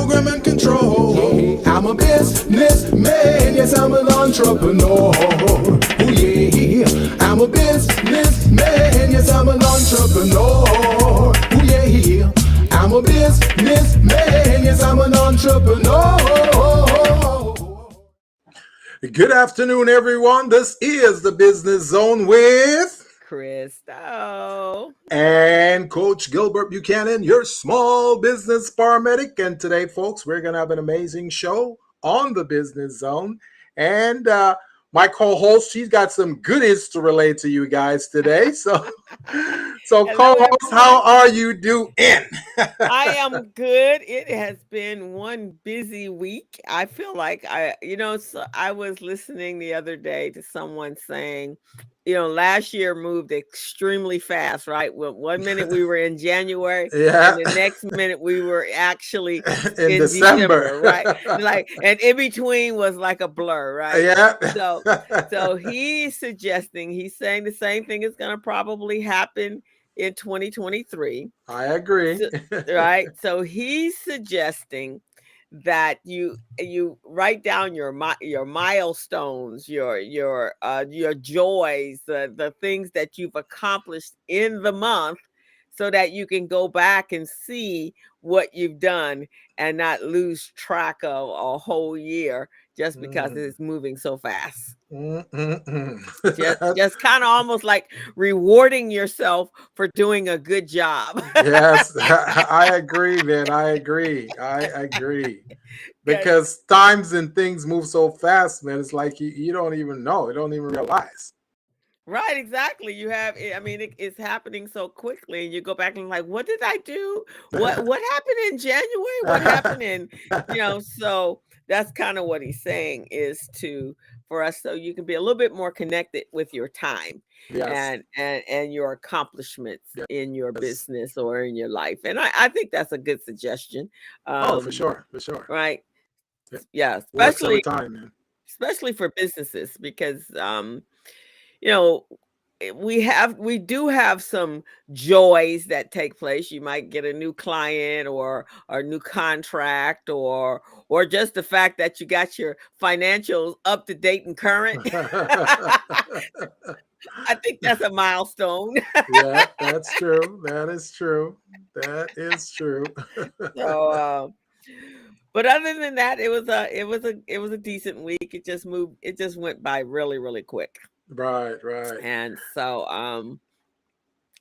program and control. I'm a businessman, yes, I'm an entrepreneur. Ooh, yeah, I'm a businessman, yes, I'm an entrepreneur. Ooh, yeah, I'm a businessman, yes, I'm an entrepreneur. Good afternoon, everyone. This is the Business Zone with Crystal and Coach Gilbert Buchanan, your small business paramedic. And today, folks, we're going to have an amazing show on the Business Zone. And my co-host, she's got some goodies to relate to you guys today. So Hello, co-host, how everyone. are you doing? I am good. It has been one busy week. I feel like so I was listening the other day to someone saying, last year moved extremely fast, right? Well, one minute we were in January Yeah, and the next minute we were actually in in December. December, right? Like, and in between was like a blur, right? Yeah. So he's saying the same thing is going to probably happen in 2023. I agree. So, right? So he's suggesting that you write down your milestones, your joys, the things that you've accomplished in the month, so that you can go back and see what you've done and not lose track of a whole year just because it's moving so fast. Just kind of almost like rewarding yourself for doing a good job. Yes, I agree, man. I agree. Yes. Because times and things move so fast, man. It's like you don't even know. You don't even realize. Right, exactly. It's happening so quickly, and you go back and like, what did I do? What happened in January? What happened so that's kind of what he's saying is for us, so you can be a little bit more connected with your time Yes. and your accomplishments Yes. in your business or in your life. And I think that's a good suggestion. Oh, for sure. Right. Yeah. Yeah, Works every time, man. especially for businesses, because you know we do have some joys that take place. You might get a new client or a new contract, or just the fact that you got your financials up to date and current. I think that's a milestone. Yeah, that's true. That is true. That is true. So but other than that, it was a decent week. It just went by really, really quick. Right. And so I'm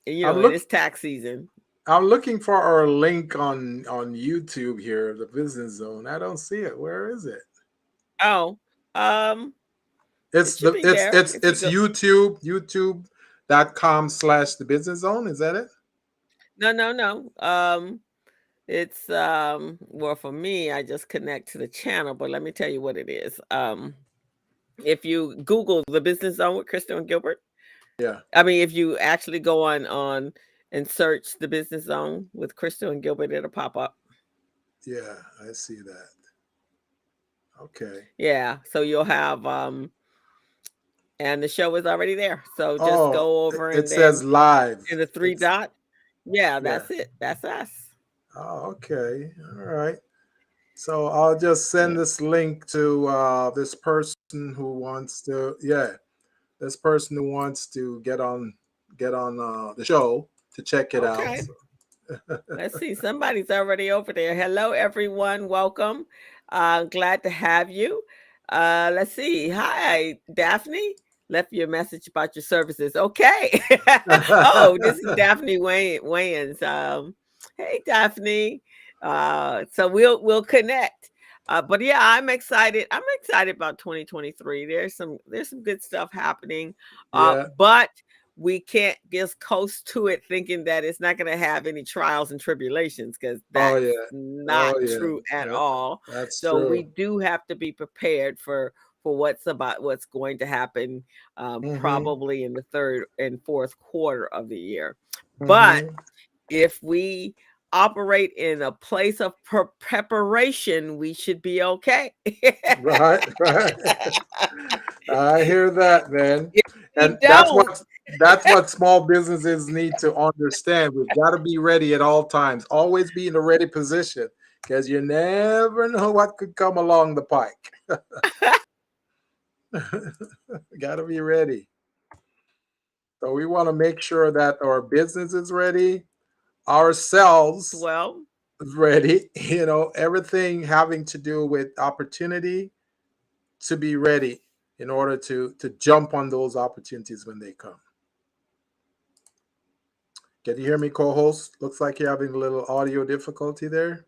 and look it's tax season. I'm looking for our link on YouTube here, the Business Zone. I don't see it. Where is it? Oh, it It's should the be there if you it's go. youtube.com/the Business Zone. Is that it? No. It's well, for me, I just connect to the channel, but let me tell you what it is. If you Google the Business Zone with Crystal and Gilbert, Yeah. if you actually go on and search the Business Zone with Crystal and Gilbert, it'll pop up. Yeah, I see that. Okay. Yeah, so you'll have and the show is already there. So just Oh, go it over it and then says live. in the three It's dot. Yeah, yeah. that's it. That's us. Oh, okay. All right. So I'll just send Yeah. this link to this person who wants to, this person who wants to get on the show to check it out. Okay. Let's see. Somebody's already over there. Hello, everyone. Welcome. Glad to have you. Let's see. Hi, Daphne. Left you a message about your services. Okay. Oh, this is Daphne Wayans. Hey, Daphne. So we'll connect. But yeah, I'm excited. I'm excited about 2023. There's some good stuff happening. Yeah. But we can't just coast to it thinking that it's not going to have any trials and tribulations, because Oh that's yeah. not Oh yeah. true at That, all. that's So we true. do have to be prepared for what's going to happen, Mm-hmm. probably in the third and fourth quarter of the year. But Mm-hmm. if we operate in a place of preparation, we should be okay. Right. I hear that, man. If we And don't, that's what small businesses need to understand. We've got to be ready at all times. Always be in a ready position. because you never know what could come along the pike. Got to be ready. So we want to make sure that our business is ready, ourselves Well, is ready, everything having to do with opportunity to be ready in order to jump on those opportunities when they come. Can you hear me, co-host? Looks like you're having a little audio difficulty there.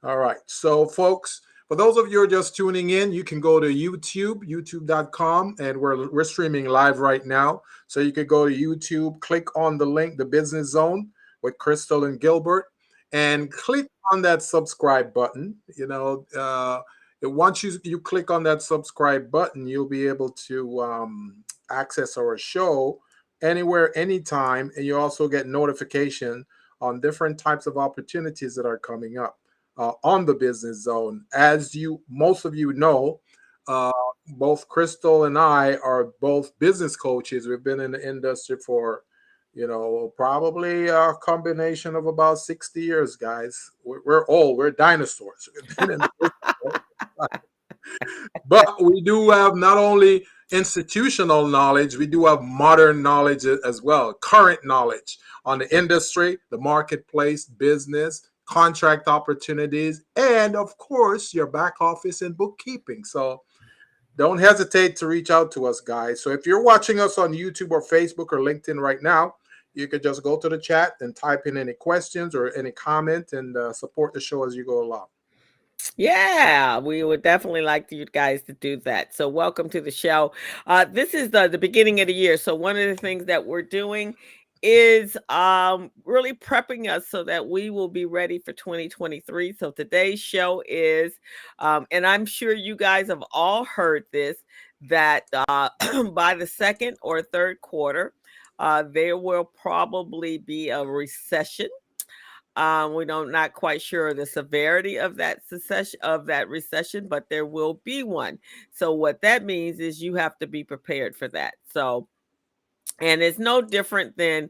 All right. So, folks, for those of you who are just tuning in, you can go to YouTube, youtube.com, and we're streaming live right now. So you could go to YouTube, click on the link, The Business Zone with Crystal and Gilbert, and click on that subscribe button. Once you click on that subscribe button, you'll be able to access our show anywhere, anytime, and you also get notification on different types of opportunities that are coming up on the Business Zone. As most of you know, uh, both Crystal and I are both business coaches. We've been in the industry for, probably a combination of about 60 years, guys. We're old. We're dinosaurs. We've been in the business. But we do have not only institutional knowledge, we do have modern knowledge as well, current knowledge on the industry, the marketplace, business, contract opportunities, and of course, your back office and bookkeeping. So don't hesitate to reach out to us, guys. So if you're watching us on YouTube or Facebook or LinkedIn right now, you could just go to the chat and type in any questions or any comment and support the show as you go along. yeah, we would definitely like you guys to do that. So, welcome to the show. This is the beginning of the year. So, one of the things that we're doing is really prepping us so that we will be ready for 2023. So, today's show is, and I'm sure you guys have all heard this, that by the second or third quarter, there will probably be a recession. We don't not quite sure the severity of that recession, but there will be one. So what that means is you have to be prepared for that. So and it's no different than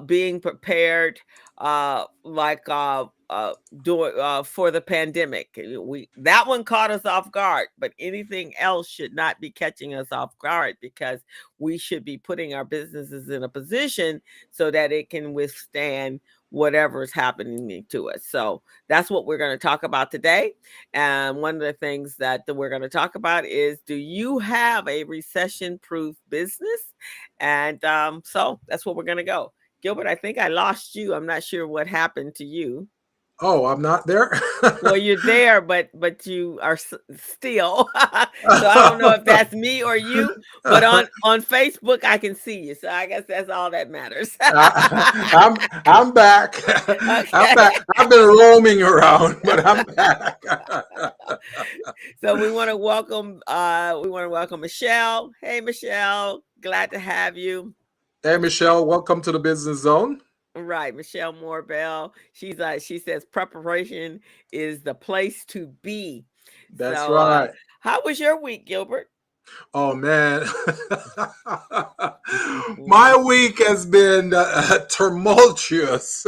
being prepared like doing for the pandemic. We that one caught us off guard, but anything else should not be catching us off guard because we should be putting our businesses in a position so that it can withstand whatever is happening to us. So that's what we're going to talk about today. And one of the things that we're going to talk about is, do you have a recession-proof business? And so that's what we're going to go. Gilbert, I think I lost you. I'm not sure what happened to you. Oh, I'm not there. Well, you're there, but you are still. So I don't know if that's me or you, but on Facebook I can see you. So I guess that's all that matters. I'm back. I'm Okay. back. I've been roaming around, but I'm back. So we want to welcome Michelle. Hey Michelle, glad to have you. Hey, Michelle, welcome to the Business Zone. Right, Michelle Moorbell. She says preparation is the place to be. That's So right. how was your week, Gilbert? Oh man, my week has been tumultuous.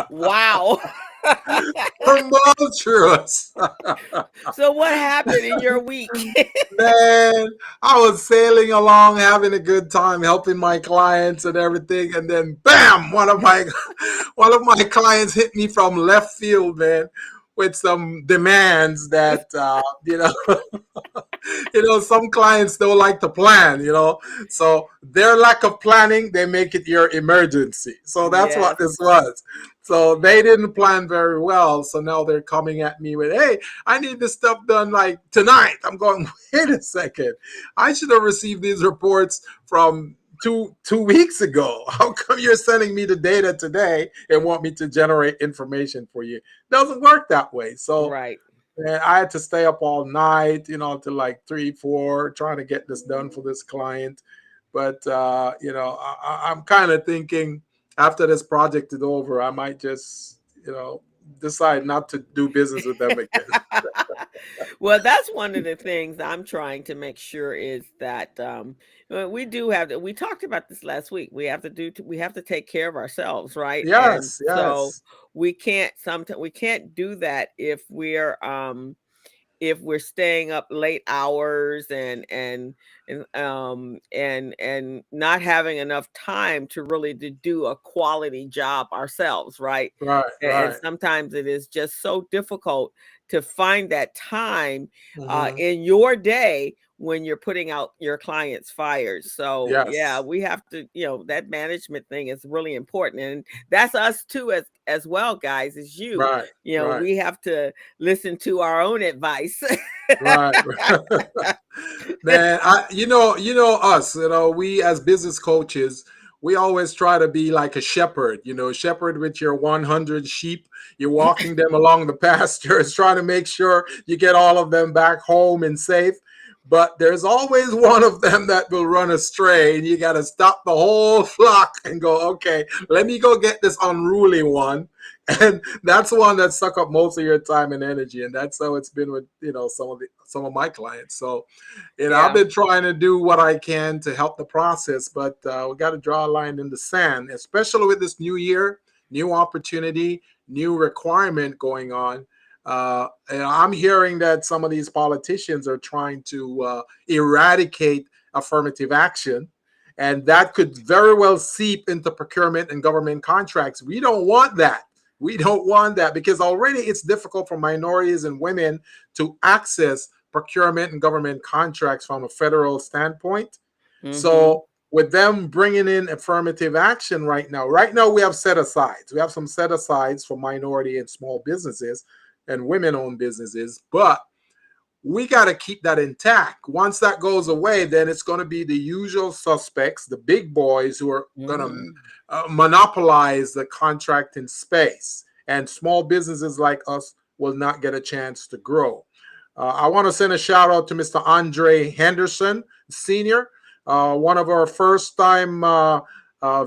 Wow. Tumultuous. So what happened in your week? Man, I was sailing along, having a good time, helping my clients and everything, and then bam, one of my clients hit me from left field, man, with some demands that some clients don't like to plan, so their lack of planning, they make it your emergency. So that's what Yes. this was. So they didn't plan very well, so now they're coming at me with, hey, I need this stuff done like tonight. I'm going, wait a second, I should have received these reports from two weeks ago. How come you're sending me the data today and want me to generate information for you? Doesn't work that way. So Right. and I had to stay up all night, till like 3, 4, trying to get this done for this client. But I'm kind of thinking after this project is over, I might just, decide not to do business with them again. Well, that's one of the things I'm trying to make sure is that we do have to. We talked about this last week. We have to take care of ourselves, right? And Yes, so yes, we can't do that if we're staying up late hours and not having enough time to really to do a quality job ourselves, right? right, And right. sometimes it is just so difficult to find that time Hmm. in your day when you're putting out your clients' fires. So yeah, Yes, we have to, that management thing is really important, and that's us too as well, guys. As you, right, right, we have to listen to our own advice. right. Man, you know us, we as business coaches, we always try to be like a shepherd, shepherd with your 100 sheep. You're walking them along the pastures, trying to make sure you get all of them back home and safe. But there's always one of them that will run astray, and you got to stop the whole flock and go, okay, let me go get this unruly one. And that's one that suck up most of your time and energy. And that's how it's been with, some of my clients. So, I've Yeah. been trying to do what I can to help the process, but we got to draw a line in the sand, especially with this new year, new opportunity, new requirement going on. And I'm hearing that some of these politicians are trying to eradicate affirmative action, and that could very well seep into procurement and government contracts. We don't want that. We don't want that because already it's difficult for minorities and women to access procurement and government contracts from a federal standpoint. Mm-hmm. So with them bringing in affirmative action right now we have set asides. We have some set asides for minority and small businesses and women-owned businesses, but we got to keep that intact. Once that goes away, then it's going to be the usual suspects, the big boys who are going to Mm-hmm. monopolize the contracting space, and small businesses like us will not get a chance to grow. I want to send a shout out to Mr. Andre Henderson, Sr., one of our first time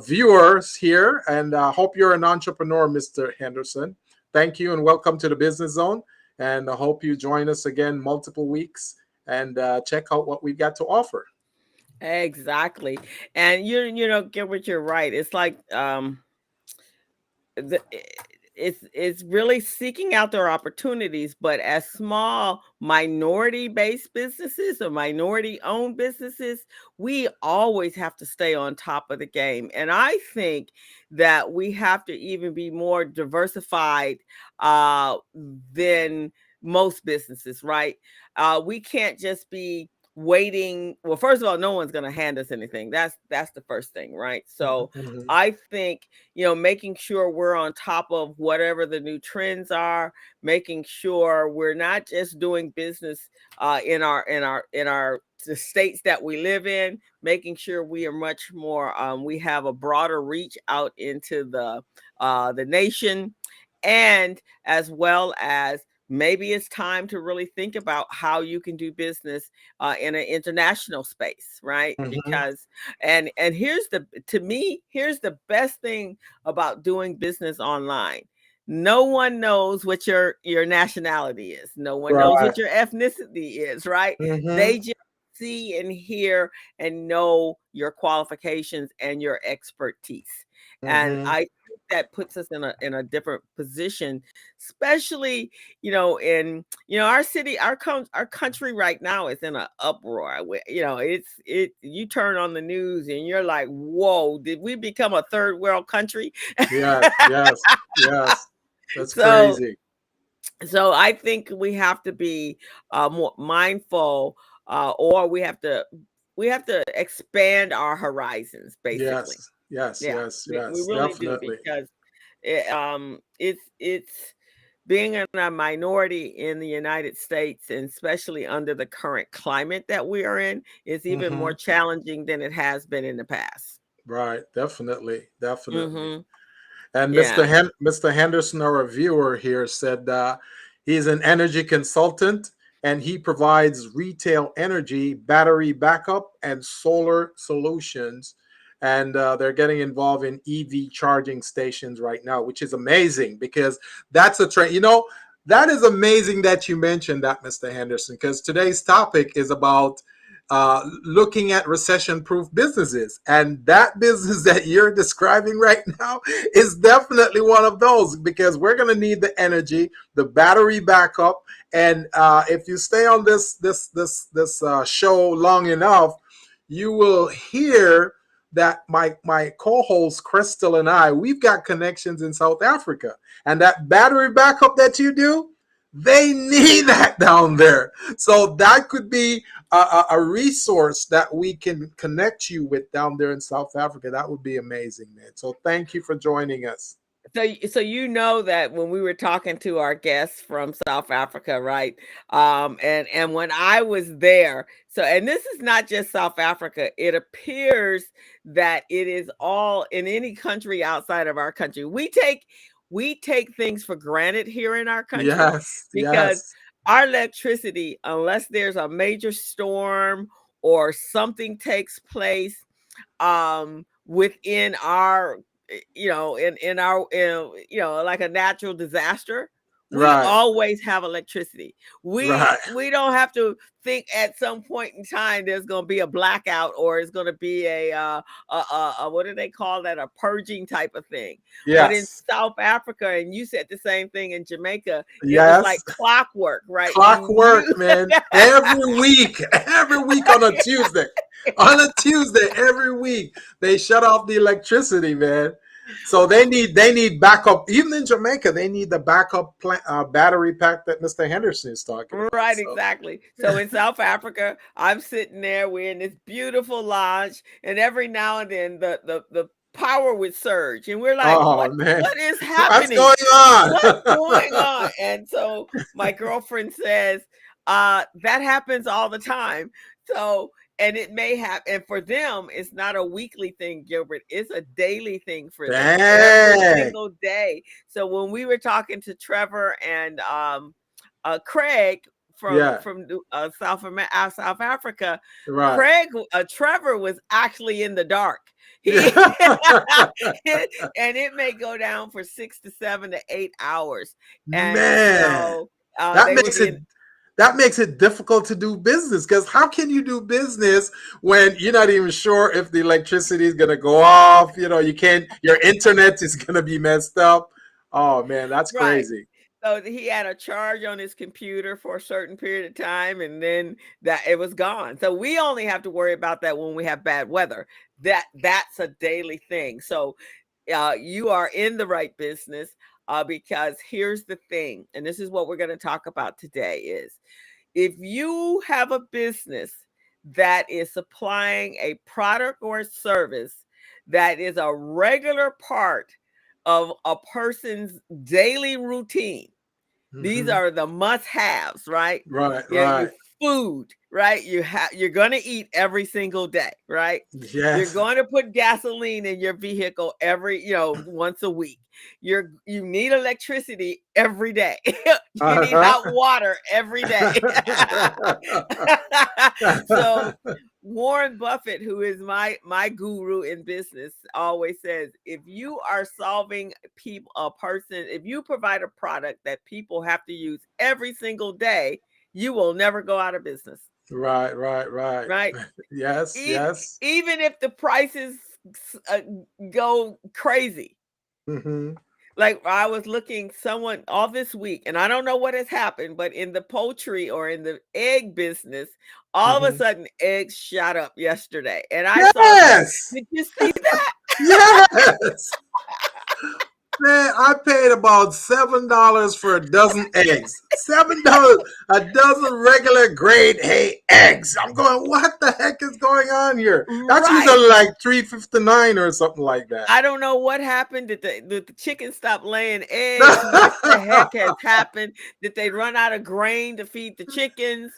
viewers here, and I hope you're an entrepreneur, Mr. Henderson. Thank you and welcome to the Business Zone. And I hope you join us again multiple weeks and check out what we've got to offer. Exactly. And get what you're right. It's like the, it's really seeking out their opportunities, but as small minority based businesses or minority owned businesses, we always have to stay on top of the game. And I think that we have to even be more diversified than most businesses, right? We can't just be waiting. Well, first of all, no one's going to hand us anything. That's the first thing, right? So Mhm. I think, making sure we're on top of whatever the new trends are, making sure we're not just doing business in our the states that we live in, making sure we are much more we have a broader reach out into the nation, and as well as maybe it's time to really think about how you can do business in an international space, right? Mhm. Because and here's the best thing about doing business online. No one knows what your nationality is. No one knows Right. what your ethnicity is, right? Mhm. They just see and hear and know your qualifications and your expertise. And Mhm. I think that puts us in a different position, especially in our city, our country right now is in an uproar. You turn on the news and you're like, whoa, did we become a third world country? Yes. Yes. Yes. That's so crazy. so I think we have to be more mindful, or we have to expand our horizons, basically. Yes. Yes. Yeah, Yes. we Yes. really do, Definitely. because it's being in a minority in the United States, and especially under the current climate that we are in, is even more Mhm. challenging than it has been in the past. Right. Definitely. Definitely. Hmm. And Yeah. Mr. Henderson, our viewer here, said he's an energy consultant and he provides retail energy, battery backup, and solar solutions. And they're getting involved in EV charging stations right now, which is amazing because that's a trend. That is amazing that you mentioned that, Mr. Henderson, because today's topic is about looking at recession-proof businesses. And that business that you're describing right now is definitely one of those, because we're going to need the energy, the battery backup. And if you stay on this show long enough, you will hear that my co-host Crystal and I, we've got connections in South Africa, and that battery backup that you do, they need that down there. So that could be a resource that we can connect you with down there in South Africa. That would be amazing, man. So thank you for joining us. So you know that when we were talking to our guests from South Africa, right? And when I was there, so and this is not just South Africa. It appears that it is all in any country outside of our country. We take things for granted here in our country Yes, because yes, our electricity, unless there's a major storm or something takes place within our in our like a natural disaster, we right, always have electricity. we right. we don't have to think at some point in time there's going to be a blackout or it's going to be a what do they call that, a purging type of thing. But in Yes, South Africa, and you said the same thing in Jamaica, it was yes. like clockwork, right? You Clockwork, knew. man. Every week on a Tuesday. On a Tuesday, every week, they shut off the electricity, man. So they need backup. Even in Jamaica, they need the backup battery pack that Mr. Henderson is talking about. Right, So exactly. So in South Africa, I'm sitting there. We're in this beautiful lodge, and every now and then the power would surge, and we're like, oh "What? man. What is What's happening? going on? What's going on?" And so my girlfriend says, "That happens all the time." So and it may have, and for them, it's not a weekly thing, Gilbert. It's a daily thing for them, every Dang. single day. So when we were talking to Trevor and Craig from Yeah, from South Africa, right. Trevor was actually in the dark. He Yeah. and it may go down for 6 to 7 to 8 hours, and Man, so that they would makes be it in. that makes it difficult to do business, because how can you do business when you're not even sure if the electricity is going to go off? You can't, your internet is going to be messed up. Oh man, that's Right. crazy. So he had a charge on his computer for a certain period of time, and then that it was gone. So we only have to worry about that when we have bad weather. That's a daily thing. So you are in the right business, because here's the thing, and this is what we're going to talk about today: is if you have a business that is supplying a product or a service that is a regular part of a person's daily routine. These Hmm. are the must-haves, right? Right, Yeah, your right. food, right? You're gonna eat every single day, right? You're Yes. going to put gasoline in your vehicle once a week. You need electricity every day. You need Uh-huh. hot water every day. So Warren Buffett, who is my guru in business, always says if you are solving if you provide a product that people have to use every single day, you will never go out of business, Right, right, right. right? Yes, E- yes. Even if the prices uh, go crazy. Hmm. Like I was looking someone all this week, and I don't know what has happened, but in the poultry or in the egg business, all of a Hmm. sudden eggs shot up yesterday. And I saw that. Yes, Did you see that? yes. Man, I paid about $7 for a dozen eggs. $7 a dozen regular grade A eggs. I'm going, what the heck is going on here? That's Right. usually like $3.59 or something like that. I don't know what happened. Did the chickens stop laying eggs? What the heck has happened? Did they run out of grain to feed the chickens?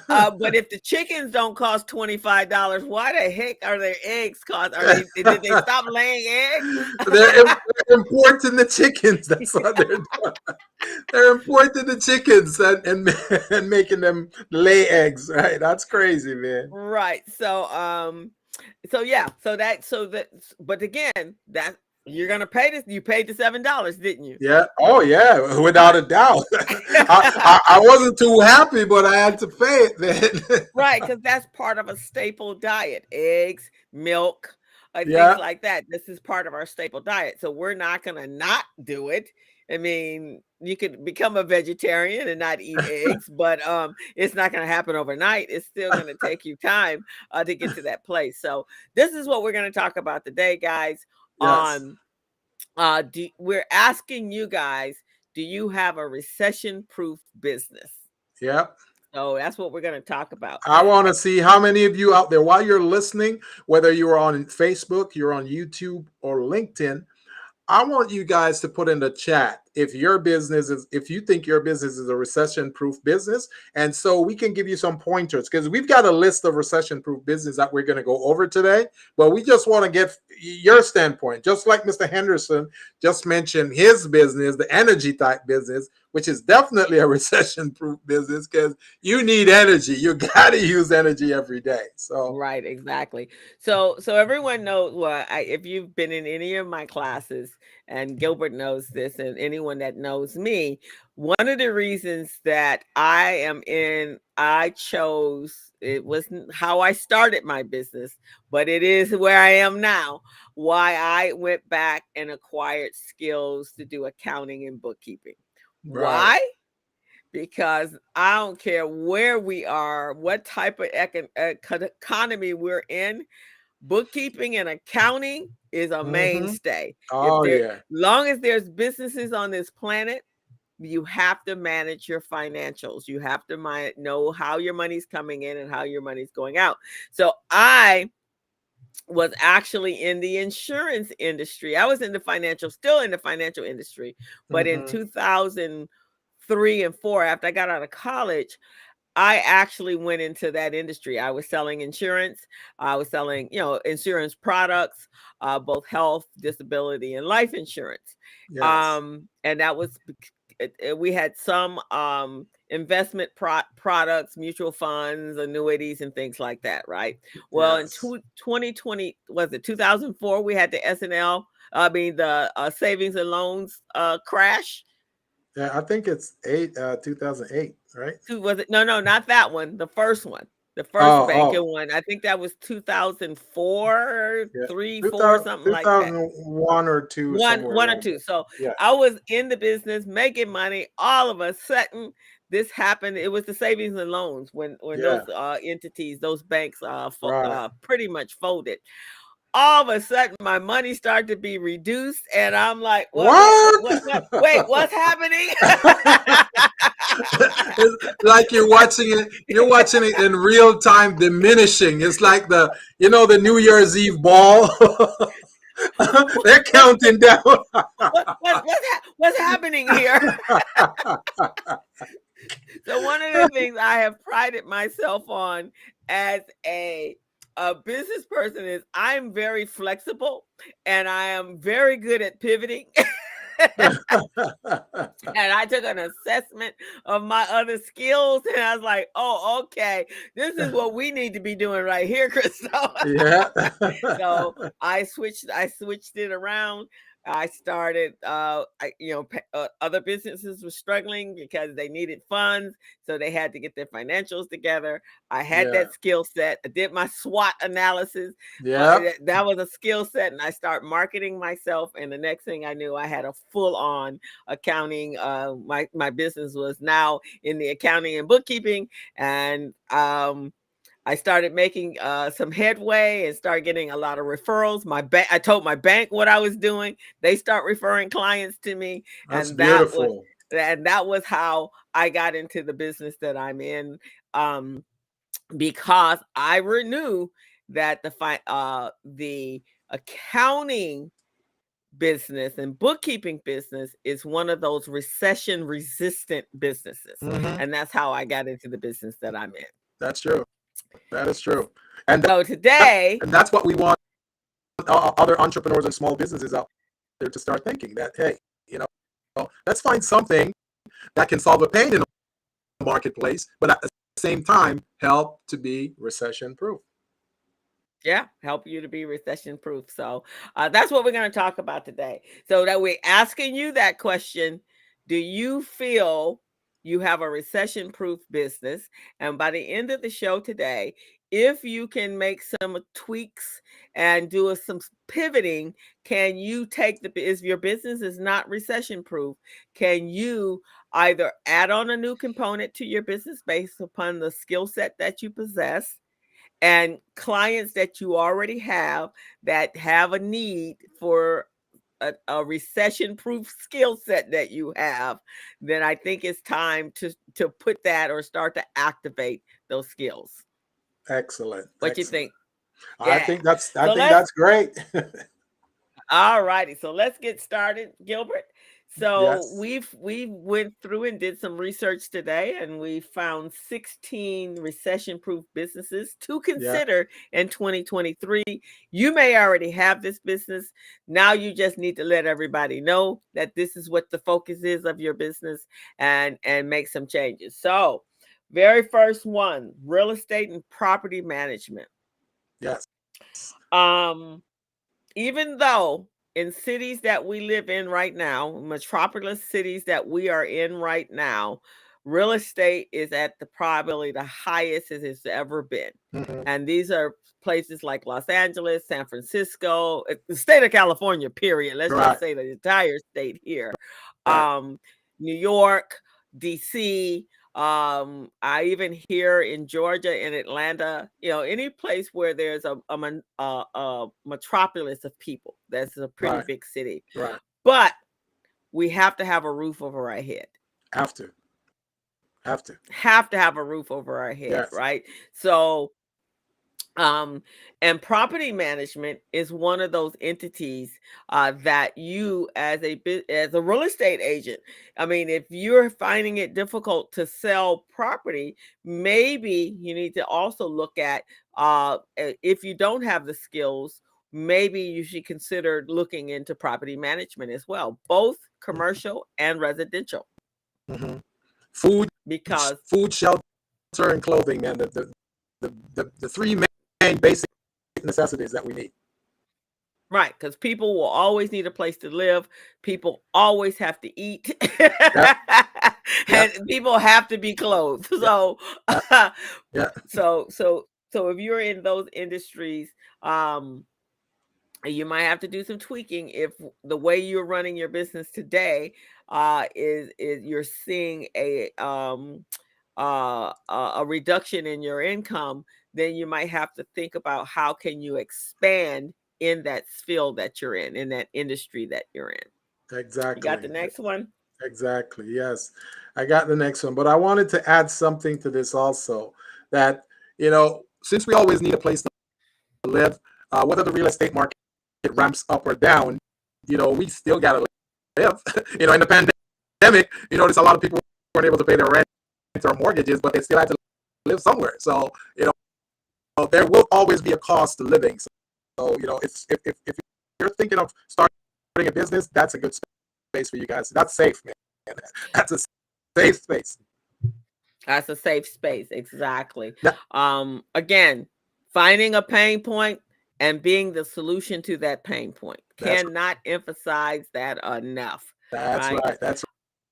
But if the chickens don't cost $25, why the heck are their eggs cost? Did they stop laying eggs? They're importing the chickens. That's what they're doing. They're importing the chickens and making them lay eggs. Right? That's crazy, man. Right. So yeah, but again, that You're gonna pay this. You paid the $7, didn't you? Yeah. Oh, yeah. Without a doubt. I wasn't too happy, but I had to pay it then. Right, because that's part of a staple diet. Eggs, milk, things Yeah. like that. This is part of our staple diet. So we're not gonna not do it. I mean, you could become a vegetarian and not eat eggs, but it's not gonna happen overnight. It's still gonna take you time to get to that place. So this is what we're gonna talk about today, guys. Yes. On we're asking you guys, do you have a recession-proof business? Yeah. So that's what we're going to talk about. I want to see how many of you out there, while you're listening, whether you're on Facebook, you're on YouTube, or LinkedIn, I want you guys to put in the chat if your business is, if you think your business is a recession-proof business, and so we can give you some pointers, because we've got a list of recession-proof business that we're going to go over today, but we just want to get your standpoint. Just like Mr. Henderson just mentioned his business, the energy type business, which is definitely a recession-proof business because you need energy. You got to use energy every day. So Right, exactly. So everyone knows, well, if you've been in any of my classes, and Gilbert knows this, and anyone that knows me, one of the reasons that I chose, it wasn't how I started my business, but it is where I am now, why I went back and acquired skills to do accounting and bookkeeping. right, Why? Because I don't care where we are, what type of economy we're in, bookkeeping and accounting is a mainstay. If oh there, yeah, long as there's businesses on this planet, you have to manage your financials. You have to know how your money's coming in and how your money's going out. So I was actually in the insurance industry. I was still in the financial industry, but in 2003 and 4, after I got out of college, I actually went into that industry. I was selling insurance. I was selling, insurance products, both health, disability, and life insurance. yes, And that was, we had some investment products, mutual funds, annuities, and things like that, right? Well, in yes. 2020, was it 2004, we had the the savings and loans crash. Yeah, I think it's 2008, right? Was it? No, not that one. The first one, the first banking Oh, one. I think that was 2004, yeah, 3, 4, 2000, something like that. 2001 or two, somewhere One or around two. there. So Yeah, I was in the business making money. All of a sudden, this happened. It was the savings and loans when yeah, those entities, those banks, right. pretty much folded. All of a sudden, my money started to be reduced, and I'm like, What? wait, what's happening? It's like you're watching it in real time diminishing. It's like the New Year's Eve ball. They're counting down. What's happening here? So one of the things I have prided myself on as a business person is I'm very flexible and I am very good at pivoting. And I took an assessment of my other skills and I was like, oh, okay, this is what we need to be doing right here, Crystal. Yeah. So I switched it around. I started, other businesses were struggling because they needed funds. So they had to get their financials together. I had Yeah. that skill set. I did my SWOT analysis. Yeah. That was a skill set. And I started marketing myself. And the next thing I knew, I had a full on accounting. My business was now in the accounting and bookkeeping. And, I started making some headway and started getting a lot of referrals. I told my bank what I was doing. They start referring clients to me, That's and beautiful. that was how I got into the business that I'm in. Because I knew that the accounting business and bookkeeping business is one of those recession resistant businesses, and that's how I got into the business that I'm in. That's true. That is true. And So today, and that's what we want other entrepreneurs and small businesses out there to start thinking, that, hey, let's find something that can solve a pain in the marketplace, but at the same time help to be recession proof. Yeah, help you to be recession proof. So that's what we're going to talk about today. So that we're asking you that question: do you feel you have a recession proof business? And by the end of the show today, if you can make some tweaks and do some pivoting, can you take if your business is not recession proof, can you either add on a new component to your business based upon the skill set that you possess and clients that you already have that have a need for a recession proof skill set that you have, then I think it's time to put that or start to activate those skills. Excellent. What you Excellent. think? I Yeah. think that's So that's great. all righty. So let's get started, Gilbert. So Yes. we went through and did some research today, and we found 16 recession-proof businesses to Yeah. consider in 2023. You may already have this business. Now you just need to let everybody know that this is what the focus is of your business and make some changes. So, very first one, real estate and property management. Yes. Even though in cities that we live in right now, metropolis cities that we are in right now, real estate is at probably the highest it has ever been. Mhm. And these are places like Los Angeles, San Francisco, the state of California, period. Let's Right. just say the entire state here. Right. New York, DC, I even hear in Georgia, in Atlanta, any place where there's a metropolis of people. That's a pretty Right. big city. Right. But we have to have a roof over our head. Have to. Have to. Have to have a roof over our head, Yes. right? So and property management is one of those entities that you as a real estate agent, I mean, if you're finding it difficult to sell property, maybe you need to also look at if you don't have the skills, maybe you should consider looking into property management as well, both commercial and residential. Mm-hmm. Food, Because shelter, and clothing, and the three main basic necessities that we need. right, because people will always need a place to live. People always have to eat, and people have to be clothed. So, Yeah. so if you're in those industries, you might have to do some tweaking if the way you're running your business today is you're seeing a reduction in your income. Then you might have to think about how can you expand in that field that you're in that industry that you're in. Exactly. You got the next one? Exactly. Yes, I got the next one. But I wanted to add something to this also, that, since we always need a place to live, whether the real estate market ramps up or down, we still got to live. In the pandemic, there's a lot of people who weren't able to pay their rent or mortgages, but they still had to live somewhere. So, there will always be a cost to living. So, if you're thinking of starting a business, that's a good space for you guys. That's safe, man. That's a safe space. That's a safe space. Exactly. Yeah. Again, finding a pain point and being the solution to that pain point. Cannot emphasize that enough. That's right. That's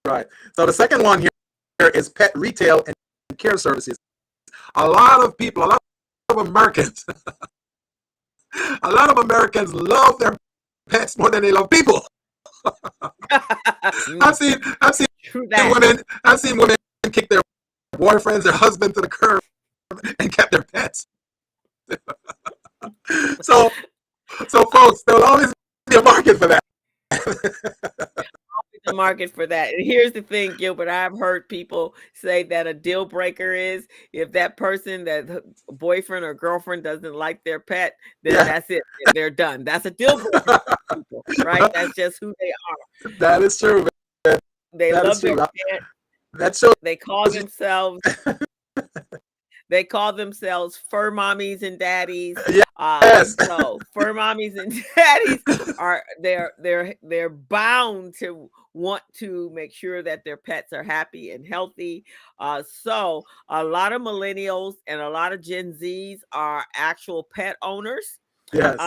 right. So the second one here is pet retail and care services. A lot of Americans, love their pets more than they love people. I've seen women kick their boyfriends, their husband to the curb and kept their pets. So folks, there will always be a market for that. The market for that. And here's the thing, Gilbert, I've heard people say that a deal breaker is if that person, that boyfriend or girlfriend, doesn't like their pet, then that's it. They're done. That's a deal breaker for people, right? That's just who they are. That is true. They love their pet. That's so. They call themselves They call themselves fur mommies and daddies. Yes. So fur mommies and daddies are they're bound to want to make sure that their pets are happy and healthy. So a lot of millennials and a lot of Gen Zs are actual pet owners. Yes.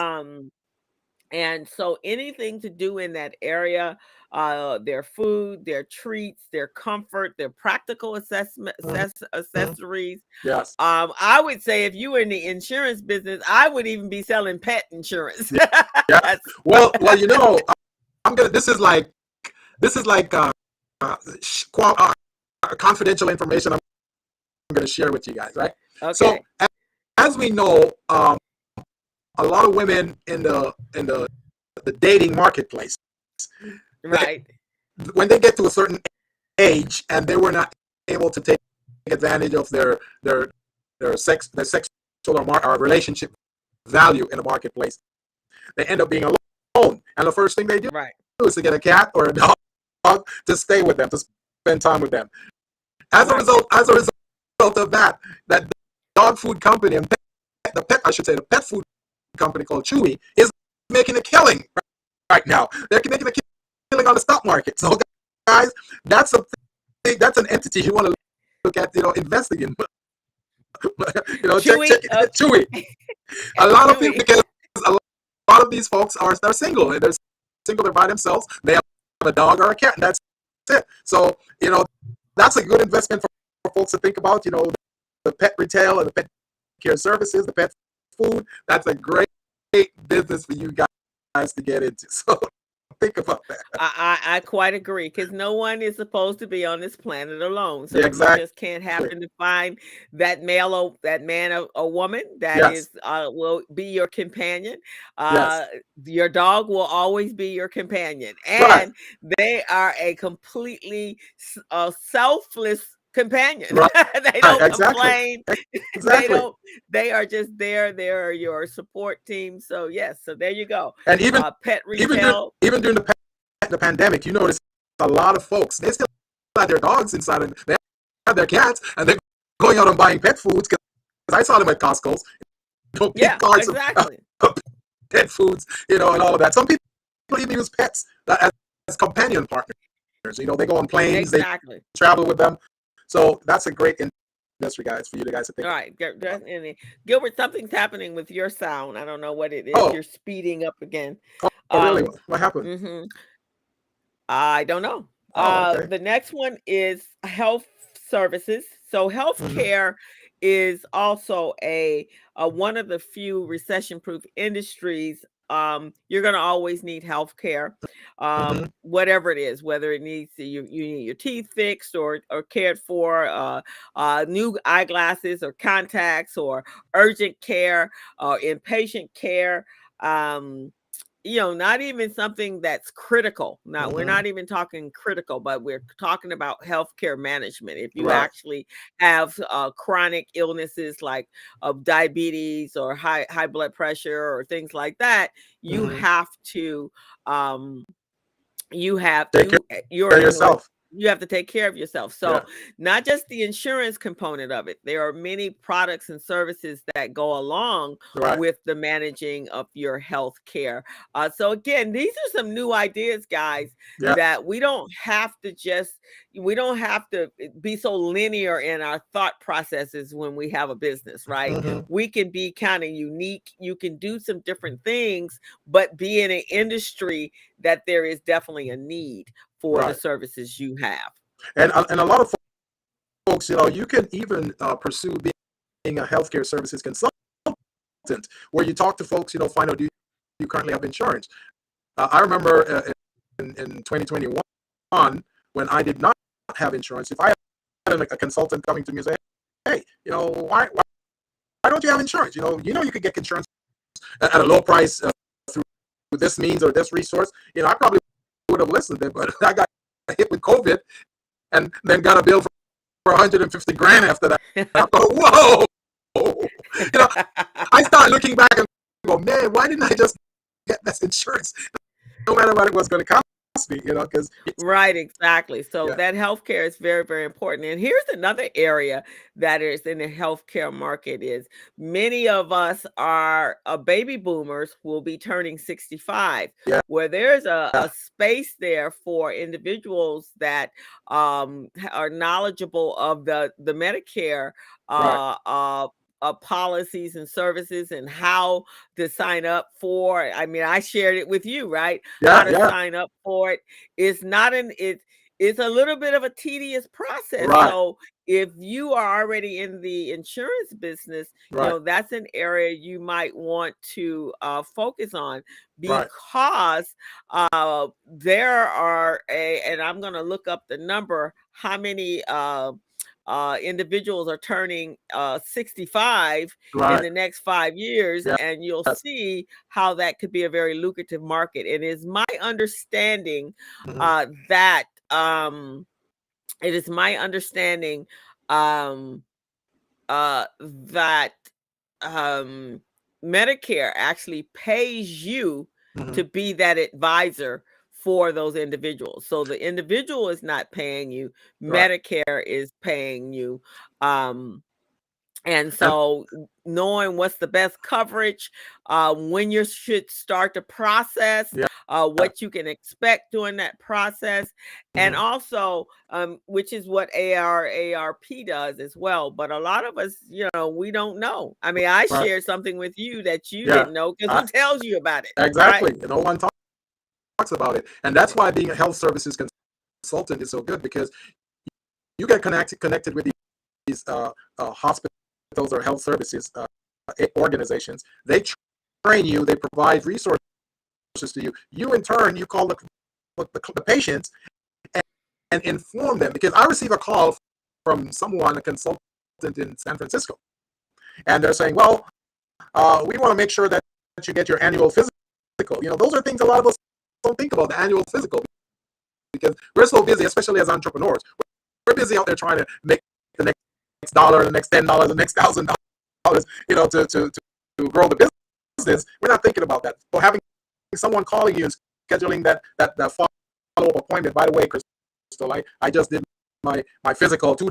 And so anything to do in that area, their food, their treats, their comfort, their practical accessories. Yes. I would say if you were in the insurance business, I would even be selling pet insurance. Yeah. Well, I'm gonna. This is like confidential information I'm going to share with you guys, right? Okay. So as we know, a lot of women in the dating marketplace, right, when they get to a certain age and they were not able to take advantage of their sexual or relationship value in the marketplace, they end up being alone. And the first thing they do is to get a cat or a dog to stay with them, to spend time with them. As a result of that dog food company and the pet food company called Chewy is making a killing right now. They're making a killing on the stock market. So guys, that's an entity you want to look at, investing in. Chewy, check Chewy. A lot of people, because a lot of these folks are single. They're single. They're by themselves. They have a dog or a cat, and that's it. So that's a good investment for folks to think about. The pet retail and the pet care services, the pet food. That's a great business for you guys to get into. So think about that. I quite agree, because no one is supposed to be on this planet alone. So exactly. You just can't happen to find that man or woman that is will be your companion. Your dog will always be your companion, and they are a completely selfless companion. They don't complain. Exactly. They are just there. They're your support team. So yes, so there you go. And even pet retail, even during the pandemic, you notice a lot of folks, they still have their dogs inside and they have their cats, and they're going out and buying pet foods, because I saw them at Costco's. Carts of pet foods, and all of that. Some people even use pets as companion partners. They go on planes, they travel with them. So that's a great industry, guys, for you guys to think. All right, Gilbert, something's happening with your sound. I don't know what it is. You're speeding up again. Oh, really? What happened? I don't know. Okay. The next one is health services. So healthcare is also a one of the few recession-proof industries. You're going to always need healthcare, whatever it is, whether it needs you need your teeth fixed or cared for, new eyeglasses or contacts, or urgent care, inpatient care. Not even something that's critical. Now, we're not even talking critical, but we're talking about healthcare management. If you actually have chronic illnesses like diabetes or high blood pressure or things like that, you have to yourself. You have to take care of yourself. So not just the insurance component of it. There are many products and services that go along with the managing of your health care. So again, these are some new ideas, guys, that we don't have to be so linear in our thought processes when we have a business, right? We can be kind of unique. You can do some different things, but be in an industry that there is definitely a need for the services you have. And a lot of folks, you can even pursue being a healthcare services consultant, where you talk to folks, find out, do you currently have insurance? I remember in 2021, when I did not have insurance, if I had a consultant coming to me and say, hey, why don't you have insurance? You could get insurance at a low price through this means or this resource. I probably would have listened to them, but I got hit with COVID and then got a bill for $150,000 after that. I thought, whoa! I start looking back and go, man, why didn't I just get this insurance? No matter what it was going to cost me, because Right, exactly. So yeah, that healthcare is very, very important. And here's another area that is in the healthcare market is many of us are baby boomers will be turning 65, yeah, where there's a space there for individuals that are knowledgeable of the Medicare right, policies and services and how to sign up for. I mean, I shared it with you, right? How yeah, to yeah, sign up for it. It's not an it's a little bit of a tedious process. right, So if you are already in the insurance business, right, that's an area you might want to focus on right, because there are and I'm going to look up the number, how many individuals are turning 65 in right, the next 5 years, yeah, and you'll see how that could be a very lucrative market. It is my understanding mhm, that it is my understanding um, that um, Medicare actually pays you mhm, to be that advisor for those individuals. So the individual is not paying you, right, Medicare is paying you. Um, and and so knowing what's the best coverage, when you should start the process, yeah, what you can expect during that process, and mhm, also, which is what AARP does as well. But a lot of us, we don't know. I mean, I right, shared something with you that you yeah, didn't know because I, who tells you about it, right? exactly. No one talks about it, and that's why being a health services consultant is so good because you get connected with these hospitals or health services organizations. They train you, they provide resources to you. You in turn, you call the patients and inform them because I receive a call from someone, a consultant in San Francisco, and they're saying, well, we want to make sure that you get your annual physical. Those are things a lot of us don't think about, the annual physical, because we're so busy, especially as entrepreneurs. We're busy out there trying to make the next dollar, the next $10, the next $1,000, to grow the business. We're not thinking about that. So having someone calling you and scheduling that follow-up appointment. By the way, Crystal, I just did my physical 2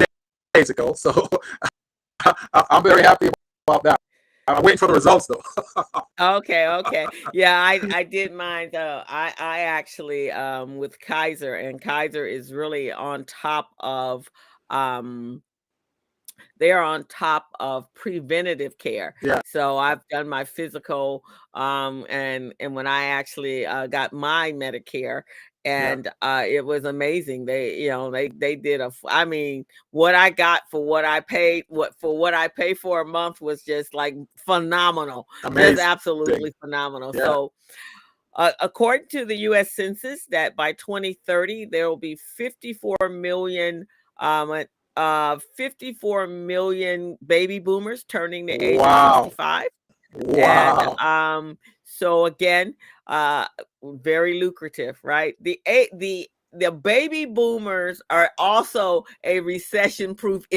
days ago, so I'm very happy about that. I'm waiting for the results though. Okay. Yeah, I did mine though. I actually with Kaiser, and Kaiser is really on top of um they are on top of preventative care. Yeah, So I've done my physical, and when I actually got my Medicare, yeah, and it was amazing. They did I mean, what I got for what I paid, what I pay for a month was just like phenomenal, just amazing. absolutely phenomenal. Yeah, So according to the U.S. Census, that by 2030 there will be 54 million baby boomers turning the age of wow, 65. And wow, so again, very lucrative, right? The baby boomers are also a recession-proof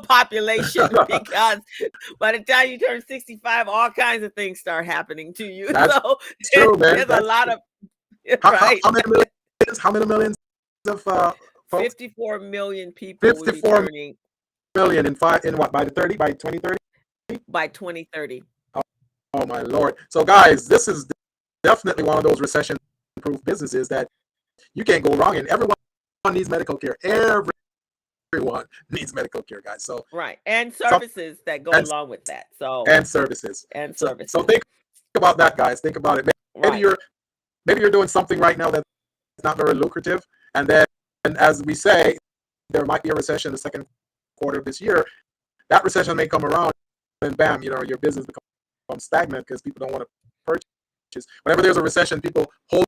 population because by the time you turn 65, all kinds of things start happening to you. that's So true, man. there's a That's lot true. of How, how, right. how many millions? How many millions of folks? 54 million people will be 54 turning million in what, by 2030? by 2030. Oh my lord! So guys, this is definitely one of those recession-proof businesses that you can't go wrong in. Everyone needs medical care. Everyone needs medical care, guys. So Right. And some services that go and along with that. So, and services. and So services. think about that, guys. Think about it. Maybe Right. you're doing something right now that's not very lucrative, and then as we say, there might be a recession the second quarter of this year. That recession may come around, and bam, your business becomes stagnant because people don't want to purchase. Whenever there's a recession, people hold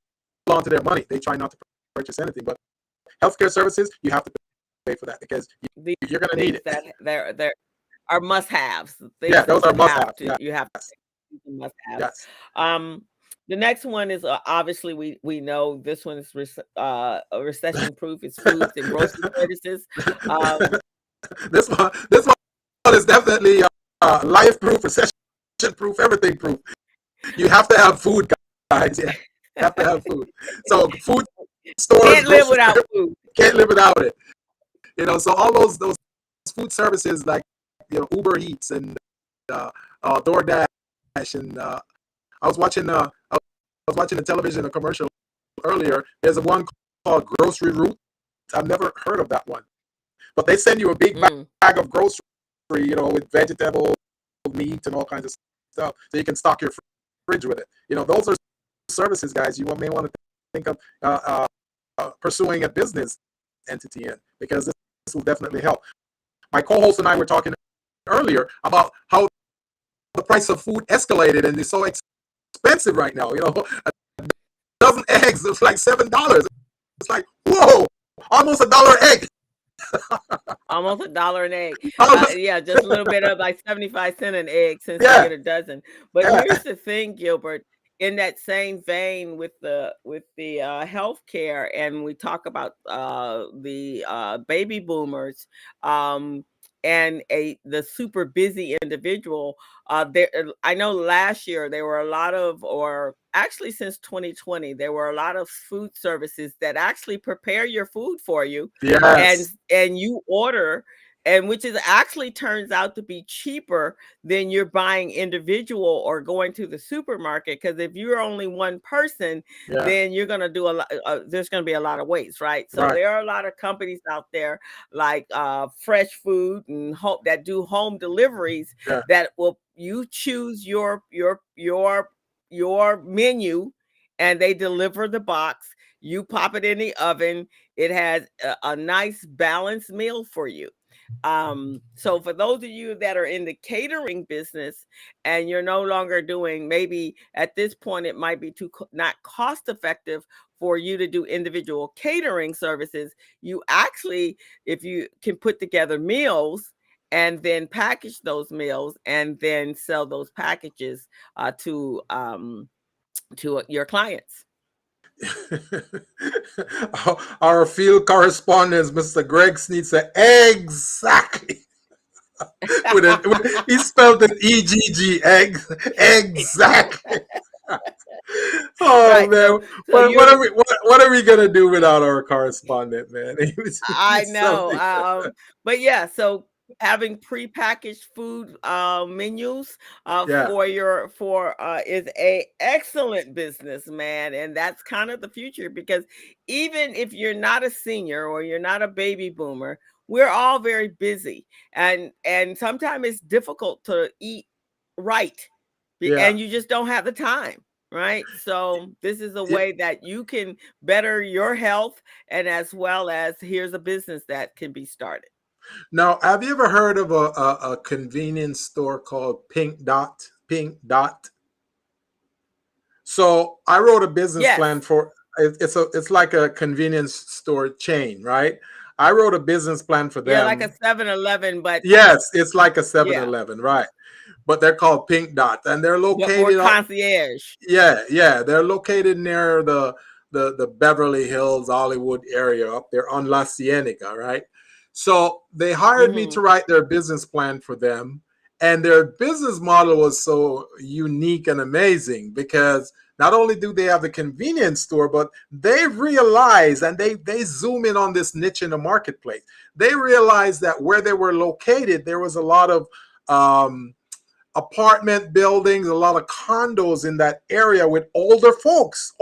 on to their money. They try not to purchase anything. But healthcare services, you have to pay for that because These you're going to need things it. that there are must-haves. Yeah, Things those that are you have must-haves. to Yes, must-haves. yes. The next one is obviously we know this one is recession-proof. It's foods and grocery services. This one is definitely life-proof, recession-proof, everything-proof. You have to have food, guys. Yeah, you have to have food. So stores, Can't live grocery without food. can't live without it. So all those food services like Uber Eats and DoorDash and I was watching the television a commercial earlier. There's a one called Grocery Route. I've never heard of that one, but they send you a big bag of grocery, with vegetables, meat, and all kinds of stuff, so you can stock your fridge with it. Those are services, guys, you may want to think of pursuing a business entity in, because this will definitely help. My co-host and I were talking earlier about how the price of food escalated and it's so expensive right now. A dozen eggs is like $7. It's like, whoa, almost $1 an egg. Almost $1 an egg. Yeah, just a little bit of like 75 cents an egg since you get a dozen. But here's the thing, Gilbert. In that same vein with the healthcare, and we talk about the baby boomers, and the super busy individual. I know last year there were a lot of, or actually since 2020, there were a lot of food services that actually prepare your food for you, and you order, and which is actually turns out to be cheaper than you're buying individual or going to the supermarket. Because if you're only one person, then you're going to do a lot. There's going to be a lot of waste, right? So there are a lot of companies out there like Fresh Food and that do home deliveries that will, you choose your menu and they deliver the box. You pop it in the oven. It has a nice balanced meal for you. So for those of you that are in the catering business and you're no longer doing, maybe at this point it might be not cost effective for you to do individual catering services, you actually, if you can put together meals and then package those meals and then sell those packages to your clients. Our field correspondent, Mr. Greg Sneed, said exactly. He spelled it EGG, exactly. Oh man, what are we gonna do without our correspondent, man? I know, but yeah, so having prepackaged food menus is a excellent business, man, and that's kind of the future, because even if you're not a senior or you're not a baby boomer, we're all very busy, and sometimes it's difficult to eat right, and you just don't have the time. Right. So this is a way that you can better your health, and as well as here's a business that can be started. Now, have you ever heard of a convenience store called Pink Dot? Pink Dot. So I wrote a business plan for it's like a convenience store chain, right? I wrote a business plan for them. Yeah, like a 7-Eleven, but yes, it's like a 7-Eleven, right? But they're called Pink Dot, and they're located more concierge. They're located near the Beverly Hills, Hollywood area up there on La Cienega, right? So they hired me to write their business plan for them, and their business model was so unique and amazing, because not only do they have the convenience store, but they realize, and they zoom in on this niche in the marketplace. They realized that where they were located, there was a lot of apartment buildings, a lot of condos in that area with older folks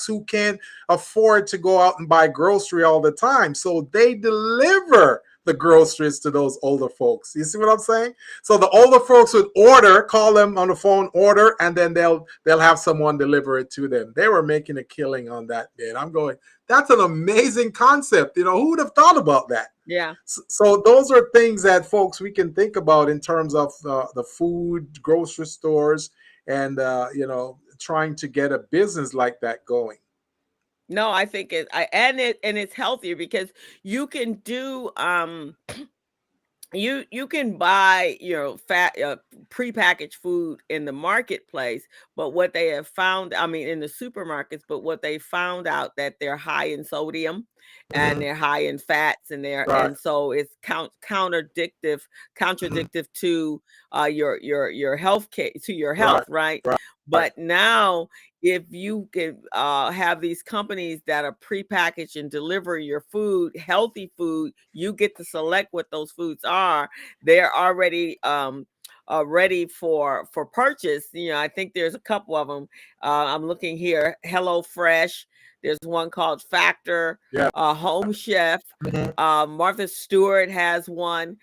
who can't afford to go out and buy grocery all the time. So they deliver the groceries to those older folks. You see what I'm saying? So the older folks would call them on the phone, order, and then they'll have someone deliver it to them. They were making a killing on that, man. I'm going, that's an amazing concept. Who would have thought about that? Yeah. So those are things that, folks, we can think about in terms of the food, grocery stores, and trying to get a business like that going. No, I think it's healthier, because you can do you can buy prepackaged food in the marketplace, but what they have found, in the supermarkets, but what they found out that they're high in sodium and they're high in fats, and and so it's contradictive to your health care, to your health, right? But now if you can have these companies that are prepackaged and deliver your food, healthy food, you get to select what those foods are. They're already ready for purchase. You know, I think there's a couple of them. I'm looking here. Hello Fresh. There's one called Factor. Yeah. Home Chef. Mhm. Martha Stewart has one.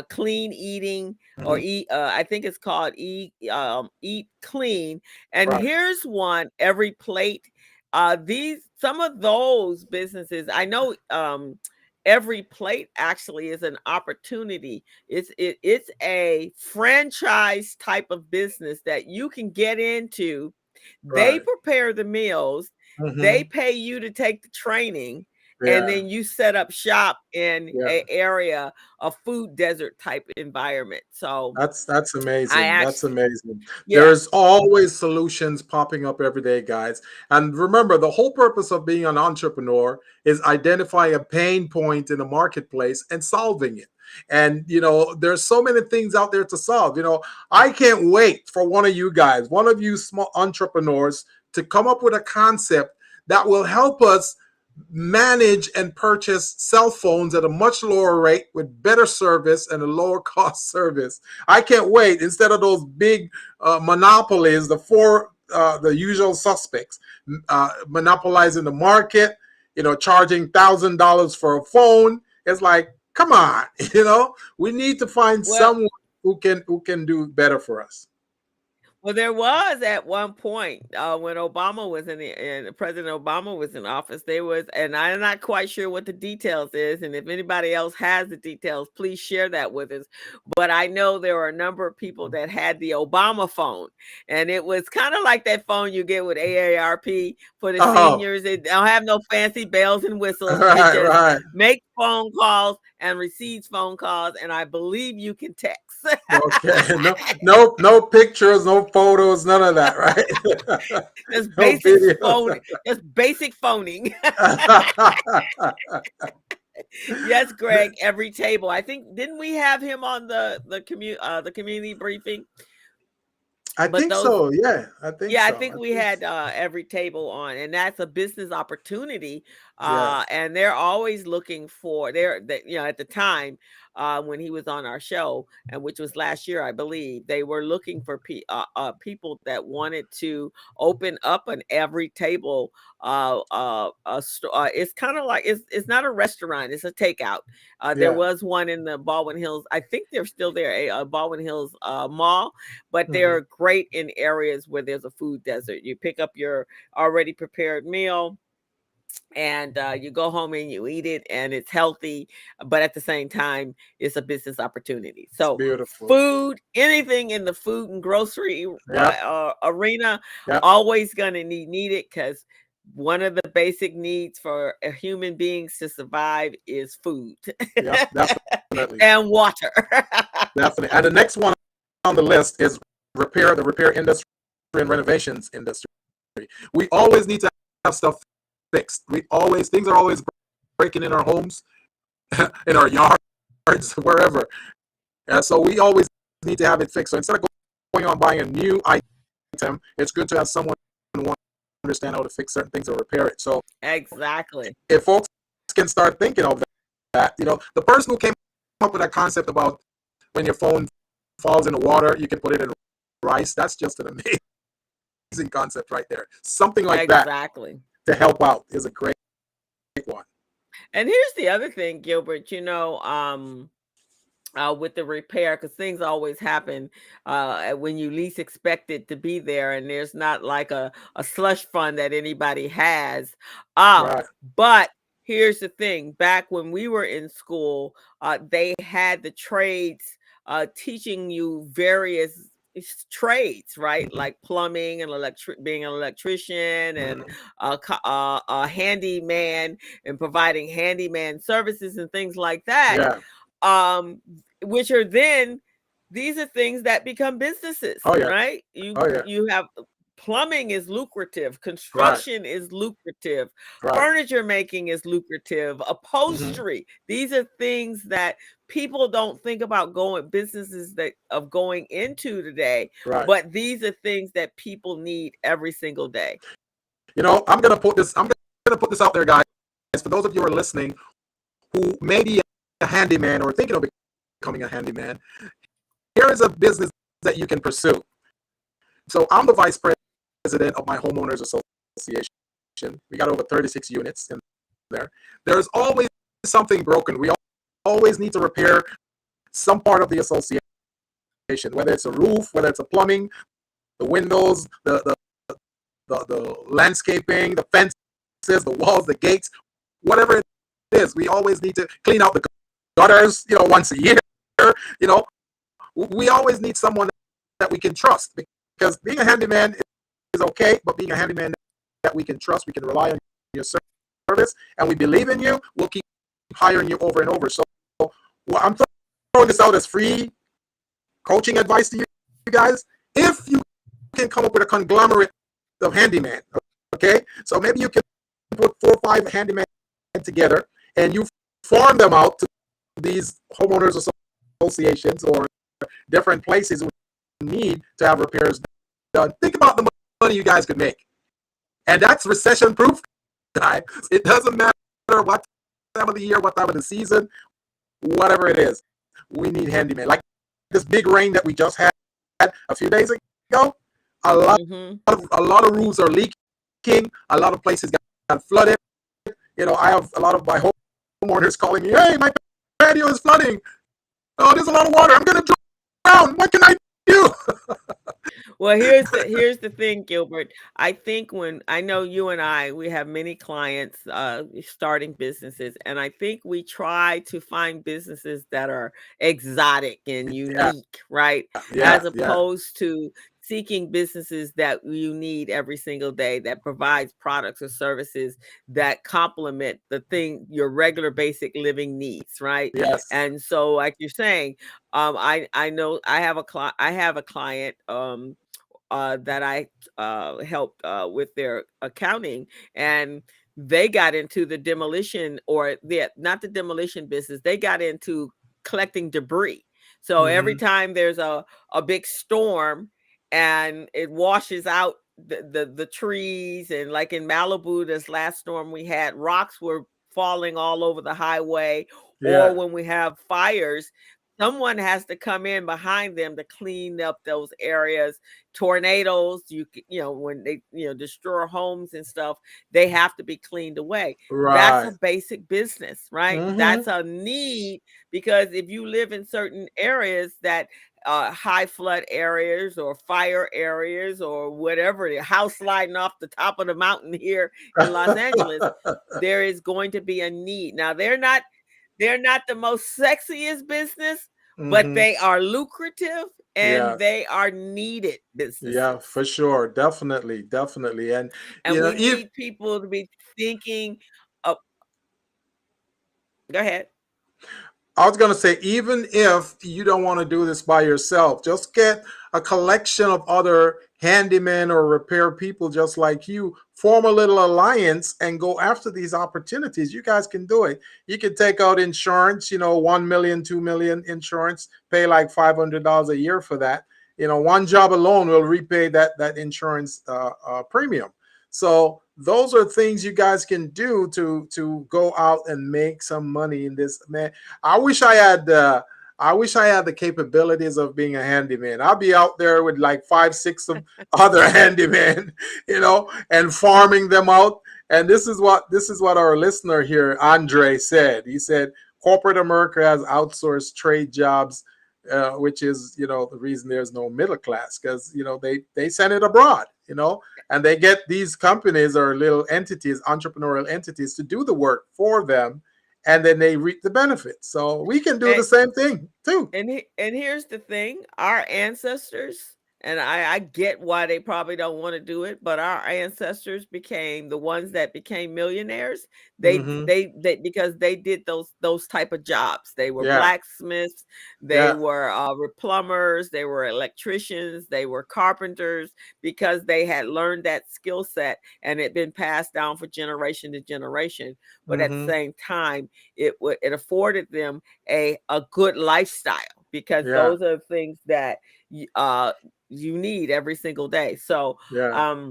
Clean Eating, or Mhm. Eat. I think it's called Eat Clean. And Right. here's one. Every Plate. Some of those businesses, I know. Every Plate actually is an opportunity. It's a franchise type of business that you can get into. They Right. prepare the meals, they Mhm. pay you to take the training, and Yeah. then you set up shop in Yeah. a area, a food desert type environment. So That's I amazing. That's actually, amazing. yeah, There's always solutions popping up every day, guys. And remember, the whole purpose of being an entrepreneur is identifying a pain point in the marketplace and solving it. And there's so many things out there to solve. I can't wait for one of you guys, one of you small entrepreneurs, to come up with a concept that will help us manage and purchase cell phones at a much lower rate with better service and a lower cost service. I can't wait. Instead of those big monopolies, the usual suspects monopolizing the market, charging $1,000 for a phone. It's like, come on, we need to find well, someone who can do better for us. there was at one point when Obama was and President Obama was in office, there was, and I'm not quite sure what the details is, and if anybody else has the details, please share that with us. But I know there were a number of people that had the Obama phone, and it was kind of like that phone you get with AARP for the Oh, seniors. It don't have no fancy bells and whistles. It right, just right. makes phone calls and receives phone calls, and I believe you can text. Okay. No pictures, no photos, none of that, right? Just No basic videos. phone, just basic phoning. Yes, Greg, every table. I think, didn't we have him on the community briefing? I But think those, so. Yeah, I think yeah, I so. think we had every table on, and that's a business opportunity. Yeah. And they're always looking for at the time when he was on our show, and which was last year, I believe, they were looking for people that wanted to open up an every table. It's kind of like it's not a restaurant; it's a takeout. There Yeah. was one in the Baldwin Hills. I think they're still there, a Baldwin Hills mall, but Hmm. they're great in areas where there's a food desert. You pick up your already prepared meal, and you go home and you eat it, and it's healthy, but at the same time it's a business opportunity. It's So beautiful. food, anything in the food and grocery Yeah. arena, Yeah. always going to need it, because one of the basic needs for a human beings to survive is food Yeah. Definitely. and water. Definitely. And the next one on the list is the repair industry and renovations industry. We always need to have stuff fixed. Things are always breaking in our homes, in our yards, wherever. So we always need to have it fixed. So instead of going on buying a new item, it's good to have someone who understand how to fix certain things or repair it. So Exactly. if folks can start thinking of that, the person who came up with that concept about when your phone falls in the water, you can put it in rice. That's just an amazing concept right there. Something like that Exactly. to help out is a great one. And here's the other thing, Gilbert, with the repair, because things always happen when you least expect it to be there, and there's not like a slush fund that anybody has. Right. But here's the thing, back when we were in school, they had the trades teaching you various trades, right? Mhm. Like plumbing and being an electrician, and Mhm. a handyman, and providing handyman services and things like that, Yeah. um which are then, these are things that become businesses, Oh yeah. right? Oh yeah. You have Plumbing is lucrative. Right. Construction is lucrative. Right. Furniture making is lucrative. Mhm. Upholstery. These are things that people don't think about businesses that of going into today, Right. but these are things that people need every single day. You know, I'm gonna put this out there, guys. For those of you who are listening who may be a handyman or thinking of becoming a handyman, here is a business that you can pursue. So I'm the vice president of my homeowners association. We got over 36 units in there. There's always something broken. We always need to repair some part of the association, whether it's a roof, whether it's a plumbing, the windows, the landscaping, the fences, the walls, the gates, whatever it is. We always need to clean out the gutters, once a year. You know, we always need someone that we can trust, because being a handyman is okay, but being a handyman that we can trust, we can rely on your service, and we believe in you, we'll keep hiring you over and over. So I'm throwing this out as free coaching advice to you guys. If you can come up with a conglomerate of handyman, okay? So maybe you can put 4 or 5 handyman together, and you farm them out to these homeowners associations or different places who need to have repairs done. Think about the money you guys could make. And that's recession-proof, guys. It doesn't matter what time of the year, what time of the season, whatever it is. We need handyman. Like this big rain that we just had a few days ago, a lot of roofs are leaking. A lot of places got flooded. I have a lot of my homeowners calling me, "Hey, my patio is flooding. Oh, there's a lot of water. I'm going to drown. What can I do?" Well, here's the thing, Gilbert. I think I know you and we have many clients starting businesses, and I think we try to find businesses that are exotic and unique, right? As opposed to seeking businesses that you need every single day, that provides products or services that complement your regular basic living needs, right? Yes. And so, like you're saying, I know I have a client that I helped with their accounting, and they got into the demolition, not the demolition business. They got into collecting debris. So every time there's a big storm and it washes out the trees, and like in Malibu, this last storm we had, rocks were falling all over the highway. Or when we have fires, someone has to come in behind them to clean up those areas. Tornadoes, when they destroy homes and stuff, they have to be cleaned away. Right. That's a basic business, right? That's a need, because if you live in certain areas that high flood areas or fire areas or whatever, the house sliding off the top of the mountain here in Los Angeles, there is going to be a need. Now they're not the most sexiest business, but they are lucrative and they are needed businesses. Yeah, for sure. Definitely. And we need people to be thinking of. Go ahead. I was going to say, even if you don't want to do this by yourself, just get a collection of other handymen or repair people just like you, form a little alliance and go after these opportunities. You guys can do it. You can take out insurance, 1 million, 2 million insurance, pay like $500 a year for that. One job alone will repay that insurance premium. So those are things you guys can do to go out and make some money in this. Man, I wish I had the capabilities of being a handyman. I'll be out there with like 5, 6 of other handymen, and farming them out. And this is what our listener here, Andre, said. He said corporate America has outsourced trade jobs, which is the reason there's no middle class, because they send it abroad, and they get these companies or little entities, entrepreneurial entities, to do the work for them, and then they reap the benefits. So we can do the same thing too. And here's the thing: our ancestors And I get why they probably don't want to do it, but our ancestors became the ones that became millionaires. Mm-hmm. They because they did those type of jobs. They were Yeah. blacksmiths, they Yeah. were plumbers, they were electricians, they were carpenters, because they had learned that skill set and it been passed down for generation to generation. But at the Mm-hmm. same time, it afforded them a good lifestyle, because Yeah. those are the things that you need every single day. Yeah.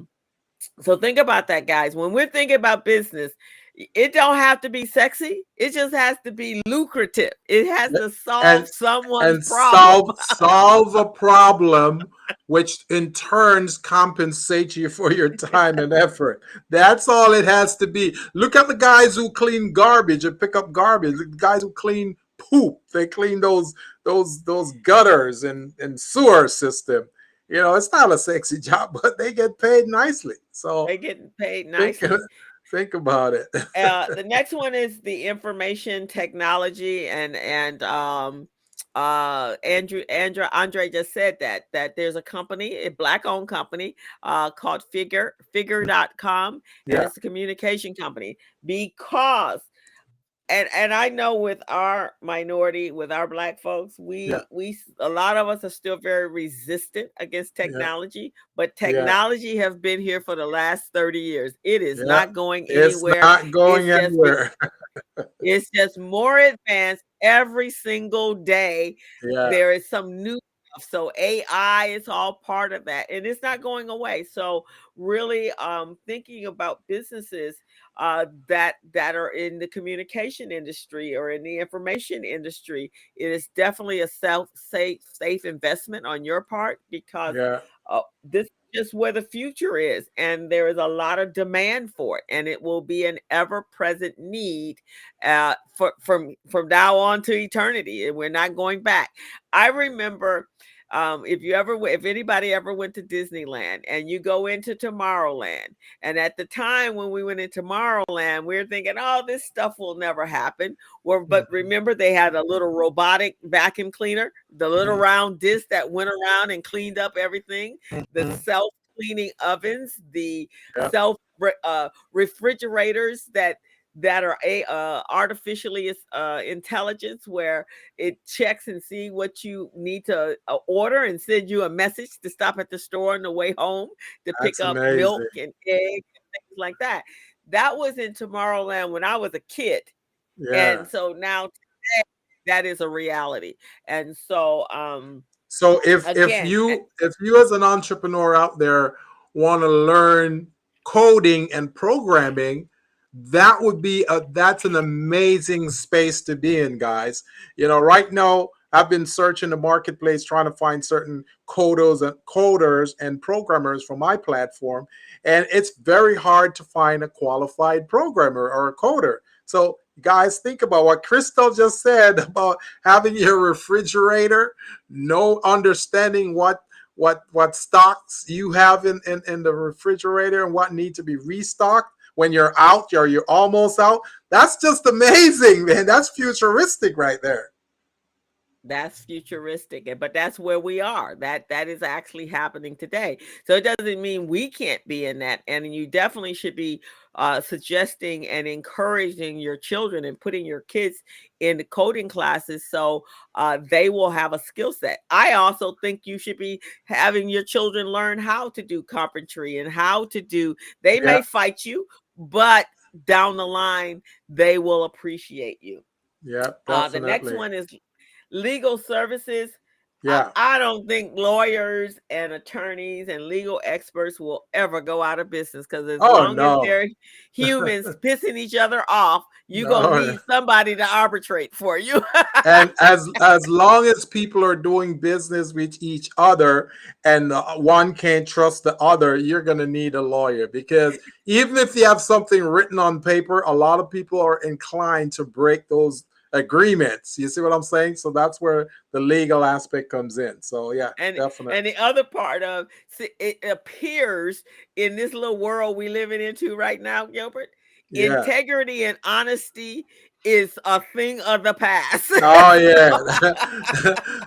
So think about that, guys. When we're thinking about business, it don't have to be sexy. It just has to be lucrative. It has Yeah. to solve And someone's and problem. solve a problem, which in turns compensates you for your time and effort. That's all it has to be. Look at the guys who clean garbage and pick up garbage. The guys who clean poop. They clean those gutters and sewer system. It's not a sexy job, but they get paid nicely. So They getting paid think nicely. think about it. The next one is the information technology, Andre just said that there's a company, a black owned company called figure.com, and Yeah. it's a communication company, because and I know with our minority, with our black folks, Yeah. a lot of us are still very resistant against Yeah. technology, but Yeah. technology has been here for the last 30 years. It is Yeah. not going It's anywhere. not going It's just anywhere. it's just more advanced every single day. Yeah. There is some new stuff. So AI is all part of that, and it's not going away. So really, thinking about businesses that are in the communication industry or in the information industry, it is definitely a safe investment on your part, because Yeah. this is just where the future is, and there is a lot of demand for it, and it will be an ever-present need from now on to eternity, and we're not going back. I remember, if anybody ever went to Disneyland and you go into Tomorrowland, and at the time when we went into Tomorrowland, we were thinking, oh, this stuff will never happen. But Mhm. remember, they had a little robotic vacuum cleaner, the little Mhm. round disc that went around and cleaned up everything, the Mhm. self cleaning ovens, the Yeah. self refrigerators that are artificially intelligence, where it checks and see what you need to order and send you a message to stop at the store on the way home to pick That's up milk amazing. and eggs and things like that. That was in Tomorrowland when I was a kid, Yeah. and so now today, that is a reality. And so So if again, you as an entrepreneur out there want to learn coding and programming, that's an amazing space to be in, guys. Right now I've been searching the marketplace trying to find certain coders and programmers for my platform, and it's very hard to find a qualified programmer or a coder. So guys, think about what Crystal just said about having your refrigerator, no understanding what stocks you have in the refrigerator and what need to be restocked when you're out, you're almost out. That's just amazing, man. That's futuristic right there. that's futuristic, but that's where we are. That is actually happening today. So it doesn't mean we can't be in that. And you definitely should be suggesting and encouraging your children and putting your kids in the coding classes, so they will have a skill set. I also think you should be having your children learn how to do carpentry and how to do. They Yeah. may fight you, but down the line they will appreciate you. Yeah, The next definitely. one is legal services. Yeah. I don't think lawyers and attorneys and legal experts will ever go out of business, because as Oh long as no. they're humans pissing each other off, you're going to No. need somebody to arbitrate for you. And as long as people are doing business with each other and one can't trust the other, you're going to need a lawyer, because even if you have something written on paper, a lot of people are inclined to break those agreements. You see what I'm saying? So that's where the legal aspect comes in. So yeah, And definitely. the other part of, see, it appears in this little world we living into right now, Gilbert, Yeah. integrity and honesty is a thing of the past. Oh yeah,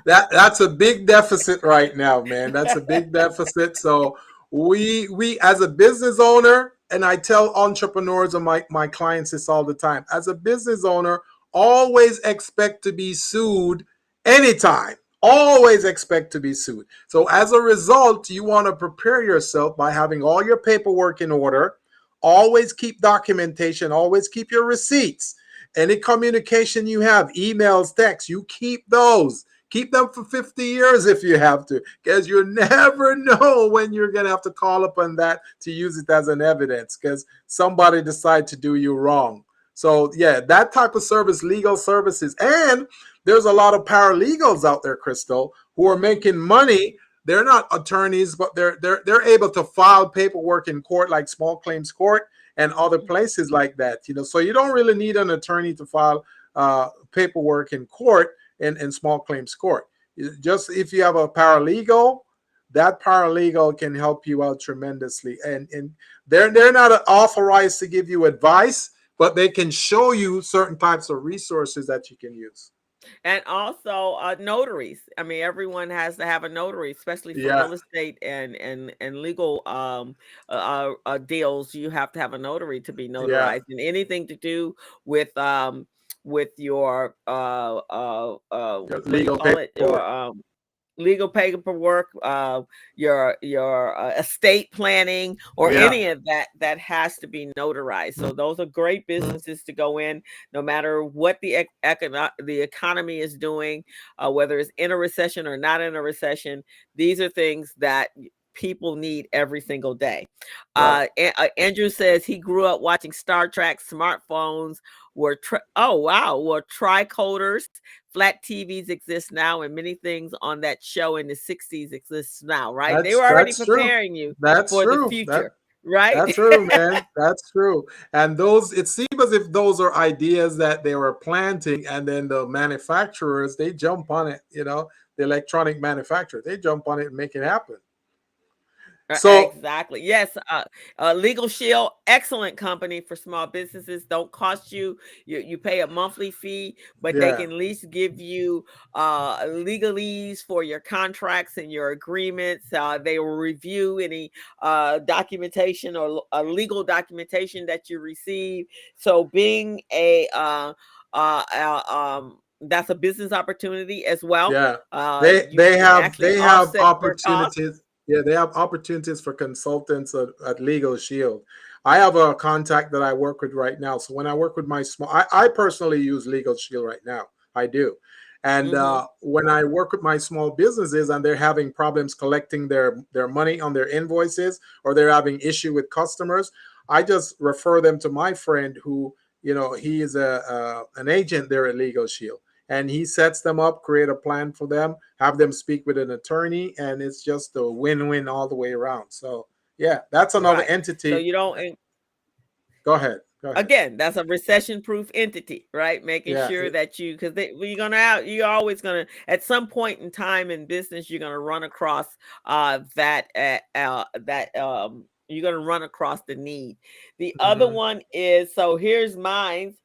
that's a big deficit right now, man. That's a big deficit. So we as a business owner, and I tell entrepreneurs and my clients this all the time. As a business owner, always expect to be sued anytime. Always expect to be sued. So as a result, you want to prepare yourself by having all your paperwork in order. Always keep documentation. Always keep your receipts. Any communication you have, emails, texts, you keep those. Keep them for 50 years if you have to, because you never know when you're going to have to call upon that to use it as an evidence because somebody decided to do you wrong. So, yeah, that type of service, legal services. And there's a lot of paralegals out there, Crystal, who are making money. They're not attorneys, but they're able to file paperwork in court, like small claims court and other places like that, so you don't really need an attorney to file paperwork in court in small claims court. Just if you have a paralegal, that paralegal can help you out tremendously, and they're not authorized to give you advice, but they can show you certain types of resources that you can use. And also notaries. I mean, everyone has to have a notary, especially for real estate and legal deals. You have to have a notary to be notarized, and anything to do with your legal paperwork. Legal paperwork, your estate planning, or any of that has to be notarized. So those are great businesses to go in, no matter what the economy is doing, whether it's in a recession or not in a recession. These are things that people need every single day. Andrew says he grew up watching Star Trek. Smartphones were tricoders. Flat TVs exist now, and many things on that show in the 60s exist now, right? They were already preparing you for the future. Right? That's true, man. That's true. And it seems as if those are ideas that they were planting, and then the manufacturers, they jump on it, the electronic manufacturers, they jump on it and make it happen. So exactly. Yes. Legal Shield, excellent company for small businesses. Don't cost you pay a monthly fee, but they can at least give you legalese for your contracts and your agreements. They will review any documentation or legal documentation that you receive. So being that's a business opportunity as well. They have opportunities. Yeah, they have opportunities for consultants at Legal Shield. I have a contact that I work with right now. So when I work with I personally use Legal Shield right now. I do. And when I work with my small businesses and they're having problems collecting their money on their invoices, or they're having issue with customers, I just refer them to my friend who, he is an agent there at Legal Shield. And he sets them up, create a plan for them, have them speak with an attorney, and it's just a win-win all the way around. So, yeah, that's another entity. So you don't... Go ahead. Again, that's a recession-proof entity, right? Making sure that because you're always gonna, at some point in time in business, you're gonna run across you're gonna run across the need. The other one is, so here's mine.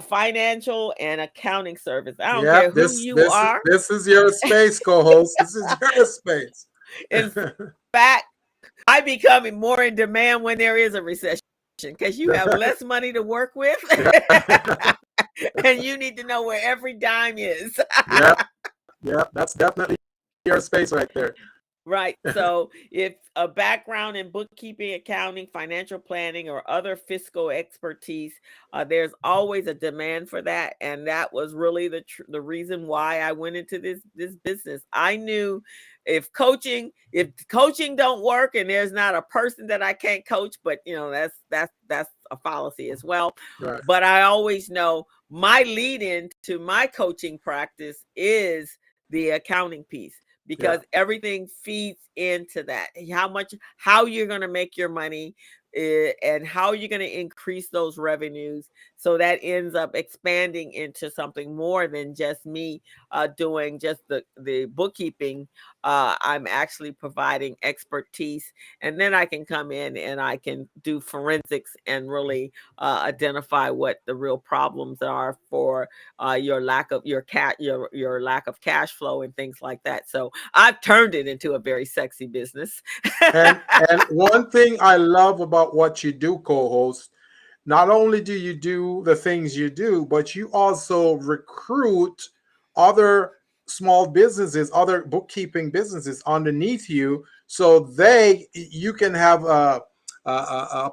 Financial and accounting service. I don't care who you are. This is your space, co-host. This is your space. In fact, I becoming more in demand when there is a recession, because you have less money to work with, and you need to know where every dime is. Yeah, that's definitely your space right there. Right. So if a background in bookkeeping, accounting, financial planning, or other fiscal expertise, there's always a demand for that. And that was really the reason why I went into this business. I knew if coaching don't work, and there's not a person that I can't coach, but that's a fallacy as well. Right. But I always know my lead in to my coaching practice is the accounting piece. Because everything feeds into that. How you're going to make your money and how you're going to increase those revenues so that ends up expanding into something more than just me doing just the bookkeeping. I'm actually providing expertise, and then I can come in and I can do forensics and really identify what the real problems are for your lack of your lack of cash flow and things like that. So I've turned it into a very sexy business. And one thing I love about what you do, co-host, not only do you do the things you do, but you also recruit other small businesses, other bookkeeping businesses underneath you, so you can have a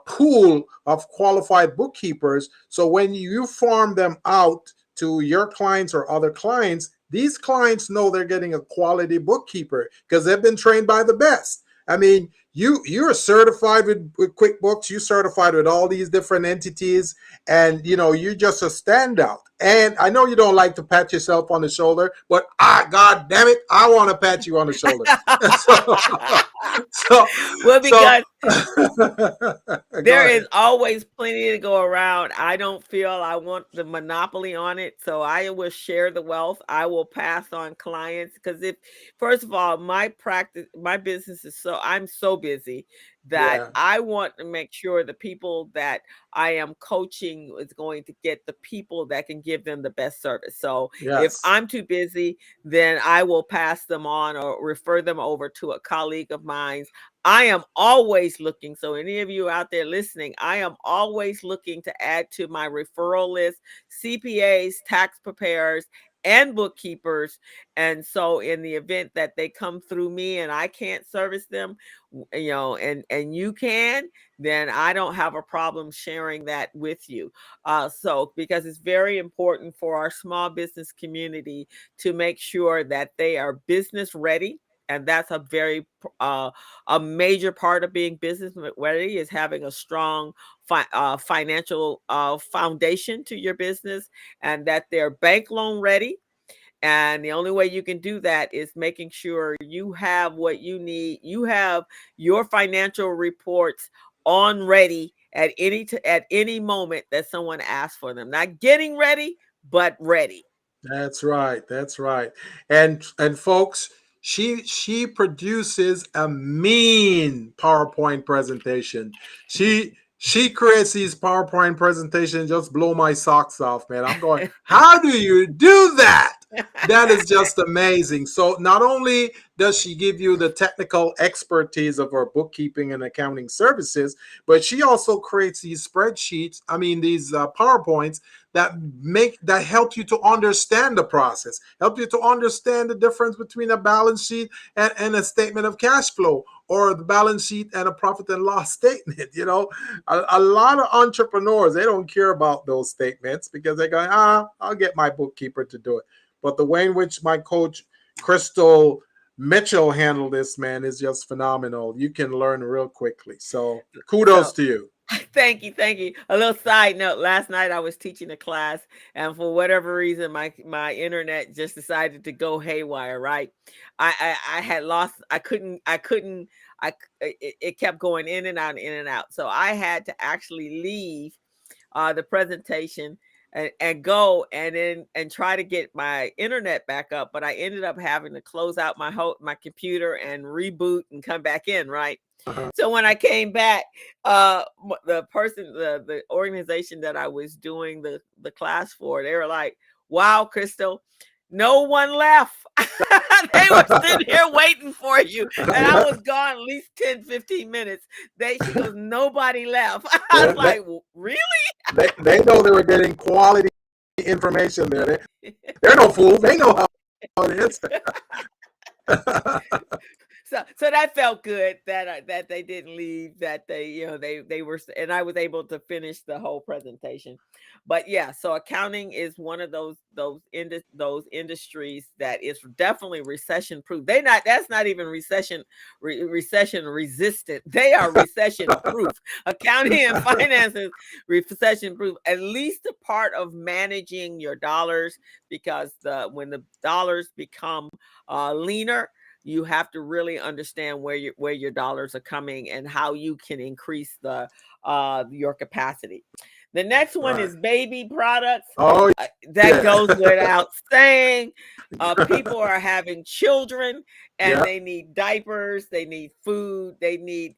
pool of qualified bookkeepers. So when you farm them out to your clients or other clients, these clients know they're getting a quality bookkeeper because they've been trained by the best. I mean, you're certified with QuickBooks, you're certified with all these different entities, and you're just a standout. And I know you don't like to pat yourself on the shoulder, but God damn it, I want to pat you on the shoulder. Well, because there ahead. is always plenty to go around. I don't feel I want the monopoly on it, so I will share the wealth. I will pass on clients because first of all, my business is I'm so busy that Yeah. I want to make sure the people that I am coaching is going to get the people that can give them the best service. So if Yes. I'm too busy, then I will pass them on or refer them over to a colleague of mine. I am always looking. So any of you out there listening, I am always looking to add to my referral list CPAs, tax preparers, and bookkeepers. And so in the event that they come through me and I can't service them, and you can, then I don't have a problem sharing that with you. So because it's very important for our small business community to make sure that they are business ready. And that's a major part of being business ready is having a strong financial foundation to your business, and that they're bank loan ready. And the only way you can do that is making sure you have what you need. You have your financial reports on ready at any moment that someone asks for them. Not getting ready, but ready. That's right. That's right. And folks, she produces a mean PowerPoint presentation. She creates these PowerPoint presentations just blow my socks off, man. I'm going, how do you do that? That is just amazing. So not only does she give you the technical expertise of her bookkeeping and accounting services, but she also creates these spreadsheets, these PowerPoints that help you to understand the process, help you to understand the difference between a balance sheet and a statement of cash flow, or the balance sheet and a profit and loss statement. A lot of entrepreneurs, they don't care about those statements because they're going, I'll get my bookkeeper to do it. But the way in which my coach Crystal Mitchell handled this, man, is just phenomenal. You can learn real quickly. So kudos to you. Thank you. A little side note: last night I was teaching a class, and for whatever reason, my internet just decided to go haywire. Right, I had lost. I couldn't. It kept going in and out. So I had to actually leave the presentation and go and try to get my internet back up. But I ended up having to close out my computer and reboot and come back in. Right. So when I came back, the organization that I was doing the class for, they were like, "Wow, Crystal, no one left." They were sitting here waiting for you. And I was gone at least 10, 15 minutes. She goes, nobody left. I was like, well, really? They know they were getting quality information there. They're no fools. They know how it is. So that felt good that they didn't leave, that they were, and I was able to finish the whole presentation. But yeah, so accounting is one of those industries that is definitely recession proof. That's not even recession resistant. They are recession proof. Accounting and finance is recession proof. At least a part of managing your dollars, because when the dollars become leaner, you have to really understand where your dollars are coming and how you can increase the your capacity. The next one Right. is baby products. Oh, That yeah. goes without saying. People are having children and Yeah. they need diapers, they need food,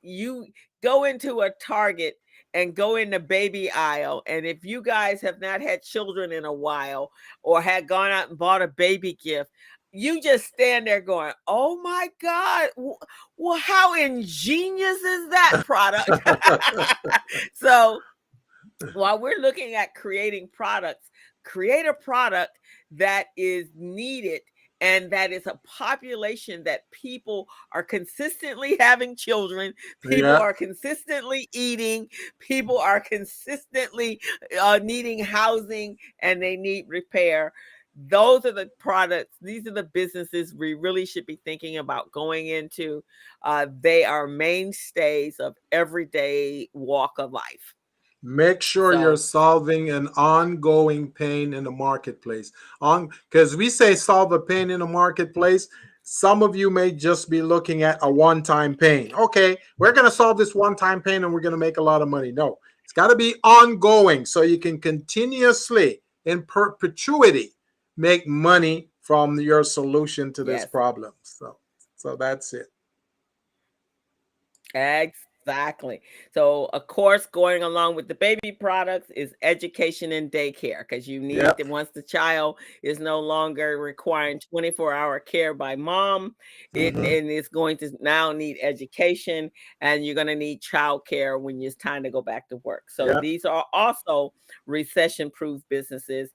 you go into a Target and go in the baby aisle. And if you guys have not had children in a while or had gone out and bought a baby gift, you just stand there going, oh my God, well, how ingenious is that product? So while we're looking at creating products, create a product that is needed and that is a population that people are consistently having children, people Yeah. are consistently eating, people are consistently needing housing, and they need repair. Those are the products, these are the businesses we really should be thinking about going into. They are mainstays of everyday walk of life. Make sure you're So solving an ongoing pain in the marketplace. On because we say solve a pain in the marketplace. Some of you may just be looking at a one-time pain. Okay, we're going to solve this one-time pain and we're going to make a lot of money. No, it's got to be ongoing so you can continuously, in perpetuity, make money from your solution to this yes, problem. So that's it. exactly. So, of course, going along with the baby products is education and daycare, because you need Yep. once the child is no longer requiring 24-hour care by mom, it Hmm. and it's going to now need education, and you're going to need childcare when it's time to go back to work. So Yep. these are also recession-proof businesses.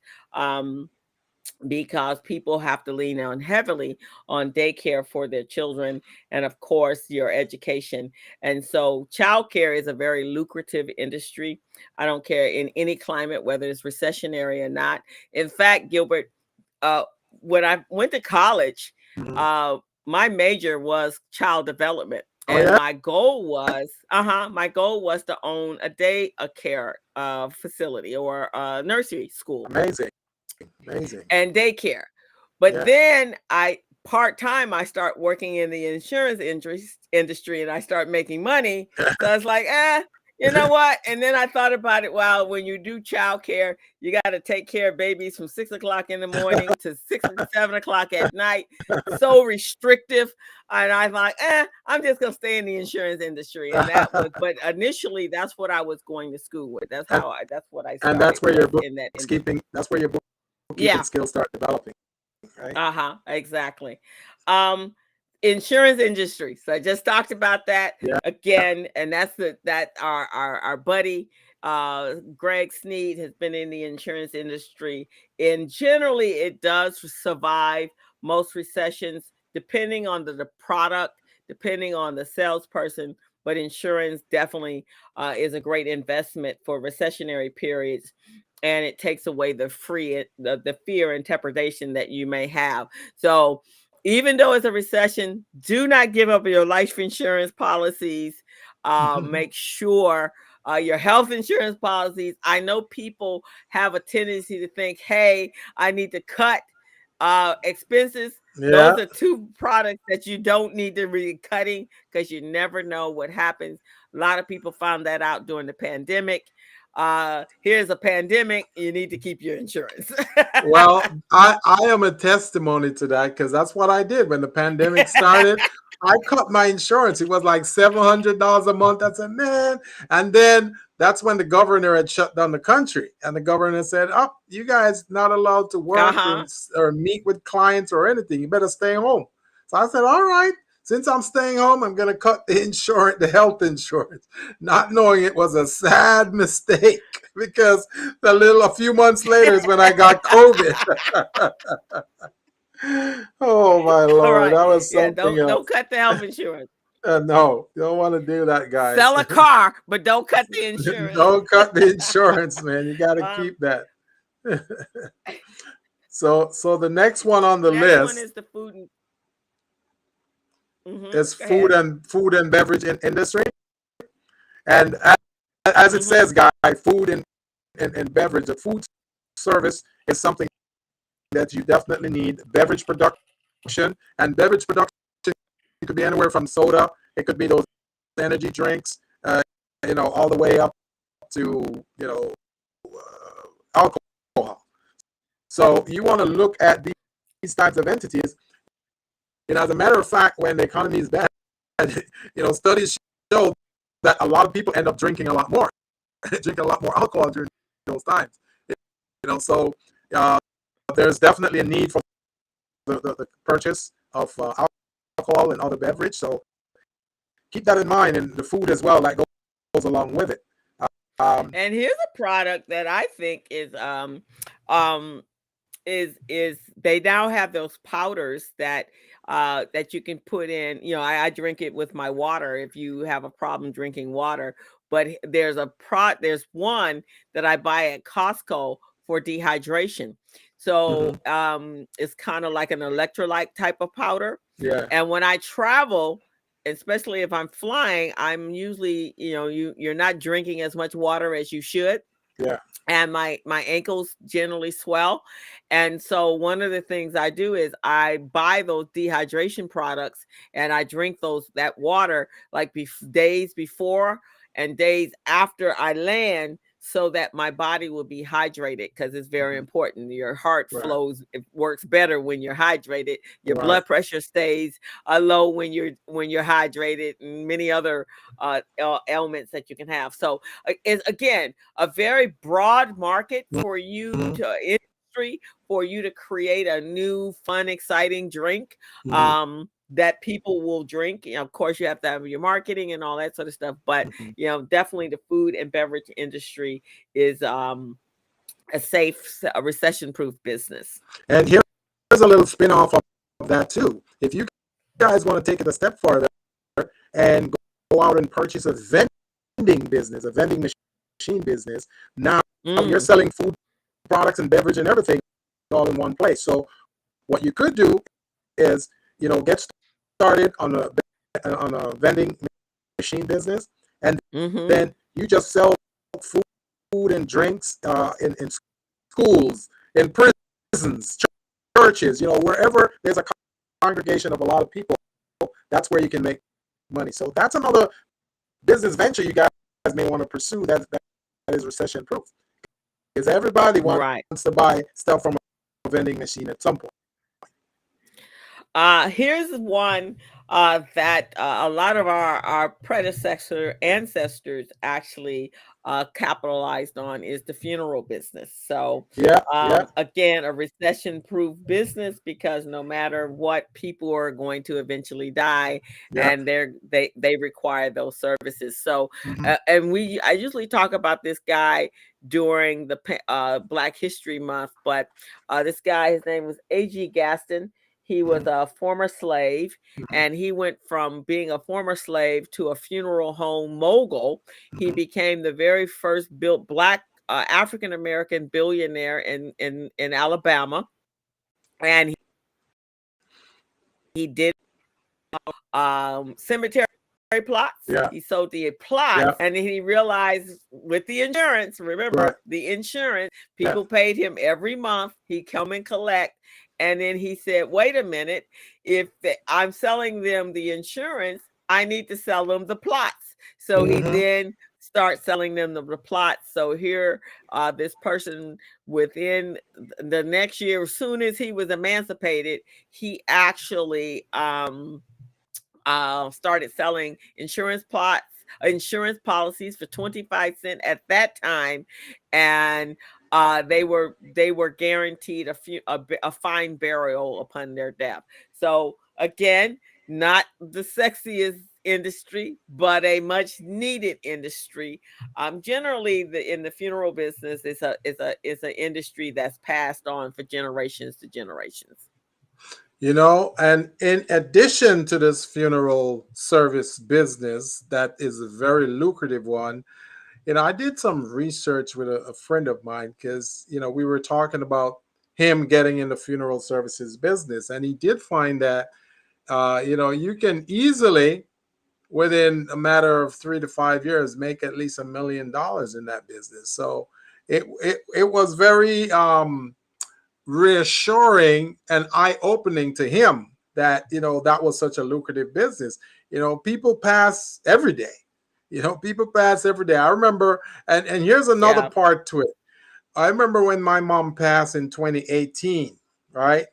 Because people have to lean on heavily on daycare for their children and of course your education. And so childcare is a very lucrative industry. I don't care in any climate whether it's recessionary or not. In fact, Gilbert, uh, when I went to college, Mhm. uh, my major was child development. Oh And yeah. my goal was to own a care facility or a nursery school Amazing. Amazing. and daycare. But Yeah. then part-time, I start working in the insurance industry and I start making money. So I was like, you know what? And then I thought about it. Well, when you do childcare, you got to take care of babies from 6 o'clock in the morning to 7 o'clock at night. So restrictive. And I thought, I'm just going to stay in the insurance industry. And but initially that's what I was going to school with. That's what I And started that's where your with in that industry. bookkeeping, that's where your bookkeeping Yeah. skills start developing, right? Exactly. Um, Insurance industry. So I just talked about that Yeah. again, and that our buddy Greg Sneed has been in the insurance industry, and generally it does survive most recessions, depending on the product, depending on the salesperson. But insurance definitely is a great investment for recessionary periods, and it takes away the fear and trepidation that you may have. So even though it's a recession, do not give up your life insurance policies. Make sure your health insurance policies. I know people have a tendency to think, hey, I need to cut expenses. Yeah. Those are two products that you don't need to be cutting, because you never know what happens. A lot of people found that out during the pandemic. Here's a pandemic, you need to keep your insurance. Well, I am a testimony to that because that's what I did when the pandemic started. I cut my insurance. It was like $700 a month. I said, man. And then that's when the governor had shut down the country. And the governor said, oh, you guys not allowed to work Uh-huh. or meet with clients or anything. You better stay home. So I said, all right. Since I'm staying home, I'm going to cut the health insurance, not knowing it was a sad mistake because a few months later is when I got COVID. Oh my All Lord, right. that was Yeah, something don't else. cut the health insurance. No, you don't want to do that, guys. Sell a car, but don't cut the insurance. Don't cut the insurance, man. You got to keep that. So the next one on the Next one list is the food and is go ahead. food and beverage industry. And as it says, guys, food and beverage, the food service is something that you definitely need. Beverage production could be anywhere from soda. It could be those energy drinks, all the way up to, alcohol. So you want to look at these types of entities. As a matter of fact, when the economy is bad, studies show that a lot of people end up drinking a lot more, drinking a lot more alcohol during those times. So there's definitely a need for the purchase of alcohol and other beverage. So keep that in mind, and the food as well that goes along with it. And here's a product that I think is they now have those powders that you can put in. I drink it with my water if you have a problem drinking water. But there's one that I buy at Costco for dehydration. So it's kind of like an electrolyte type of powder. Yeah. And when I travel, especially if I'm flying, I'm usually, you're not drinking as much water as you should. Yeah. And my ankles generally swell. And so one of the things I do is I buy those dehydration products and I drink that water like days before and days after I land, so that my body will be hydrated, because it's very important. Your heart flows, it works better when you're hydrated. Your blood pressure stays low when you're hydrated, and many other ailments that you can have. So it's, again, a very broad market for you to industry, for you to create a new, fun, exciting drink that people will drink. Of course, you have to have your marketing and all that sort of stuff, but definitely the food and beverage industry is a safe, recession-proof business. And here's a little spin-off of that too. If you guys want to take it a step further and go out and purchase a vending business, a vending machine business, now you're selling food products and beverage and everything all in one place. So what you could do is, get started on a vending machine business, and then you just sell food and drinks in schools, in prisons, churches, wherever there's a congregation of a lot of people. That's where you can make money. So that's another business venture you guys may want to pursue that is recession proof, because everybody wants to buy stuff from a vending machine at some point. Here's one that a lot of our ancestors actually capitalized on, is the funeral business. So again, a recession-proof business, because no matter what, people are going to eventually die, and they require those services. So I usually talk about this guy during the Black History Month, but this guy, his name was A.G. Gaston. He was a former slave, and he went from being a former slave to a funeral home mogul. He became the very first built Black African-American billionaire in Alabama. And he did cemetery plots. He sold the plots, and then he realized with the insurance, the insurance, people paid him every month. He'd come and collect. And then he said, wait a minute, if I'm selling them the insurance, I need to sell them the plots. So he then starts selling them the plots. So here, this person, within the next year, as soon as he was emancipated, he actually started selling insurance policies for 25 cents at that time. And they were guaranteed a fine burial upon their death. So again, not the sexiest industry, but a much needed industry. Generally, in the funeral business, is an industry that's passed on for generations to generations. And in addition to this funeral service business, that is a very lucrative one. I did some research with a friend of mine, because, we were talking about him getting in the funeral services business. And he did find that, you can easily, within a matter of 3 to 5 years, make at least $1 million in that business. So it was very reassuring and eye-opening to him that, that was such a lucrative business. People pass every day. People pass every day. I remember, and here's another Yeah. part to it. I remember when my mom passed in 2018, right?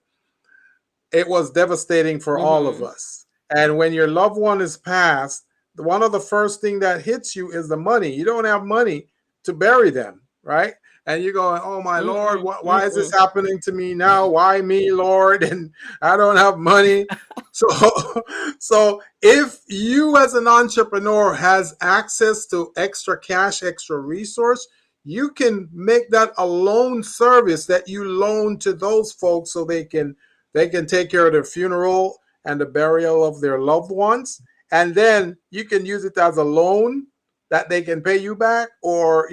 It was devastating for all of Mm-hmm. us. And when your loved one is passed, one of the first thing that hits you is the money. You don't have money to bury them, right? And you're going, oh my Lord, Mm-mm, why is this mm-mm. happening to me now? Why me, Lord? And I don't have money. So, so if you as an entrepreneur has access to extra cash, extra resource, you can make that a loan service that you loan to those folks so they can take care of their funeral and the burial of their loved ones, and then you can use it as a loan that they can pay you back, or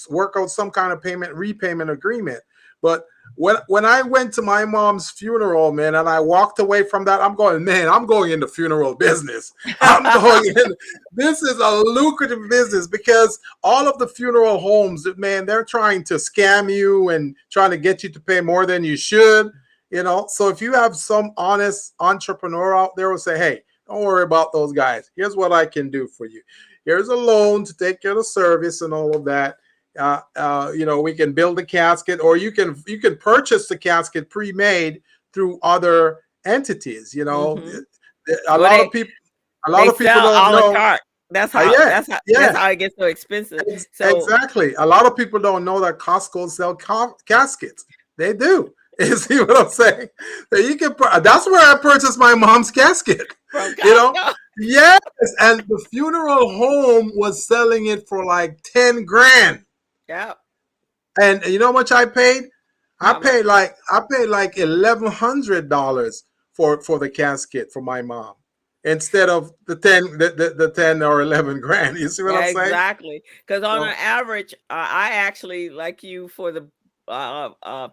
work out some kind of repayment agreement. But when I went to my mom's funeral, man, and I walked away from that, I'm going, man, I'm going into funeral business. I'm going in. This is a lucrative business, because all of the funeral homes, man, they're trying to scam you and trying to get you to pay more than you should. So if you have some honest entrepreneur out there who say, hey, don't worry about those guys. Here's what I can do for you. Here's a loan to take care of the service and all of that. We can build a casket, or you can purchase the casket pre-made through other entities. Mm-hmm. A Well, lot of people, they don't sell a la know. carte. That's how. Yeah, That's how. yeah, That's how it gets so expensive. So exactly. A lot of people don't know that Costco sell caskets. They do. You see what I'm saying? That you can. That's where I purchased my mom's casket. from You know. Costco. Yes, and the funeral home was selling it for like 10 grand. Yeah. And you know how much I paid? I How much? paid like $1,100 for the casket for my mom, instead of the 10 or 11 grand. You see what Yeah, I'm saying? exactly. Because on an So, average, I actually, like you, for the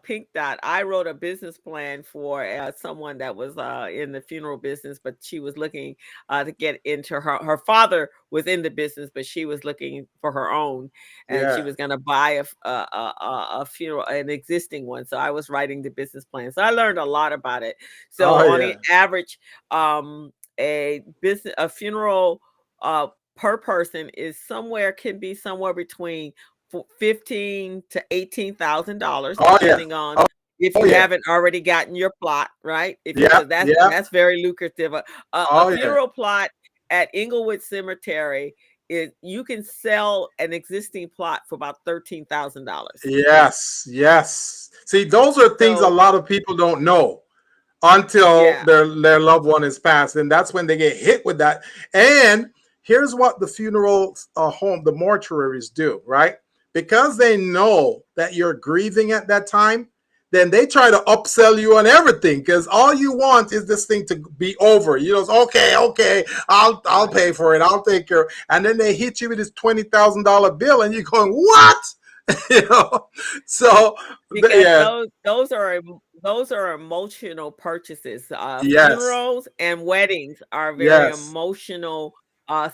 pink dot, I wrote a business plan for someone that was in the funeral business, but she was looking to get into her father was in the business, but she was looking for her own, and she yeah. was going to buy a funeral, an existing one. So I was writing the business plan. So I learned a lot about it. So Oh on the yeah. average, a funeral per person is can be somewhere between $15,000 to $18,000, Oh yeah. depending on if Oh you yeah. haven't already gotten your plot, right? If you, Yeah. because Yeah. that's very lucrative. A Oh yeah. funeral plot at Inglewood Cemetery is, you can sell an existing plot for about $13,000. Yes. Yes. See, those are things a So lot of people don't know until yeah. their loved one is passed, and that's when they get hit with that. And here's what the funeral home, the mortuaries do, right? Because they know that you're grieving at that time, then they try to upsell you on everything, because all you want is this thing to be over. Okay, okay, I'll Right. pay for it, I'll take care. And then they hit you with this $20,000 bill, and you're going, what? you know. So Because yeah, those are emotional purchases. yes, Funerals and weddings are very yes, emotional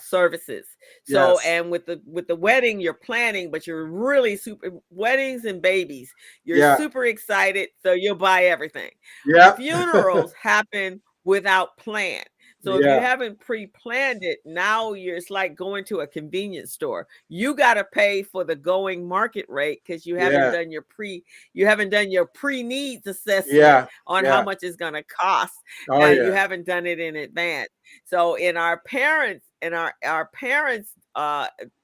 services. So, yes. and with the wedding you're planning, but you're really super, weddings and babies, you're Yeah, super excited, so you'll buy everything. yeah, Funerals happen without plan. So if you yeah, haven't pre-planned it, now it's like going to a convenience store. You got to pay for the going market rate, because yeah, you haven't done your pre-needs assessment yeah, on how yeah. much it's going to cost, Oh and you yeah, haven't done it in advance. So in our parents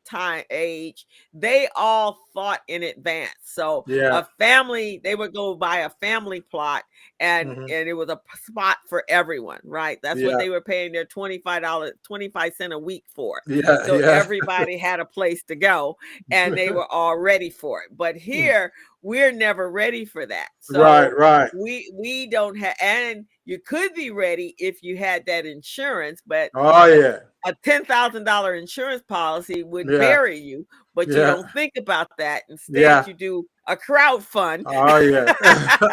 time age, they all thought in advance. So yeah. a family, they would go buy a family plot, and Hmm. it was a spot for everyone, right? That's what Yeah, they were paying their $25 a week for. yeah, So yeah. everybody had a place to go, and they were all ready for it. But here, we're never ready for that. Right, So right. we don't have, and you could be ready if you had that insurance, but Oh a, yeah, a $10,000 insurance policy would yeah, bury you, but you yeah, don't think about that. Instead, yeah. you do a crowd fund Oh yeah,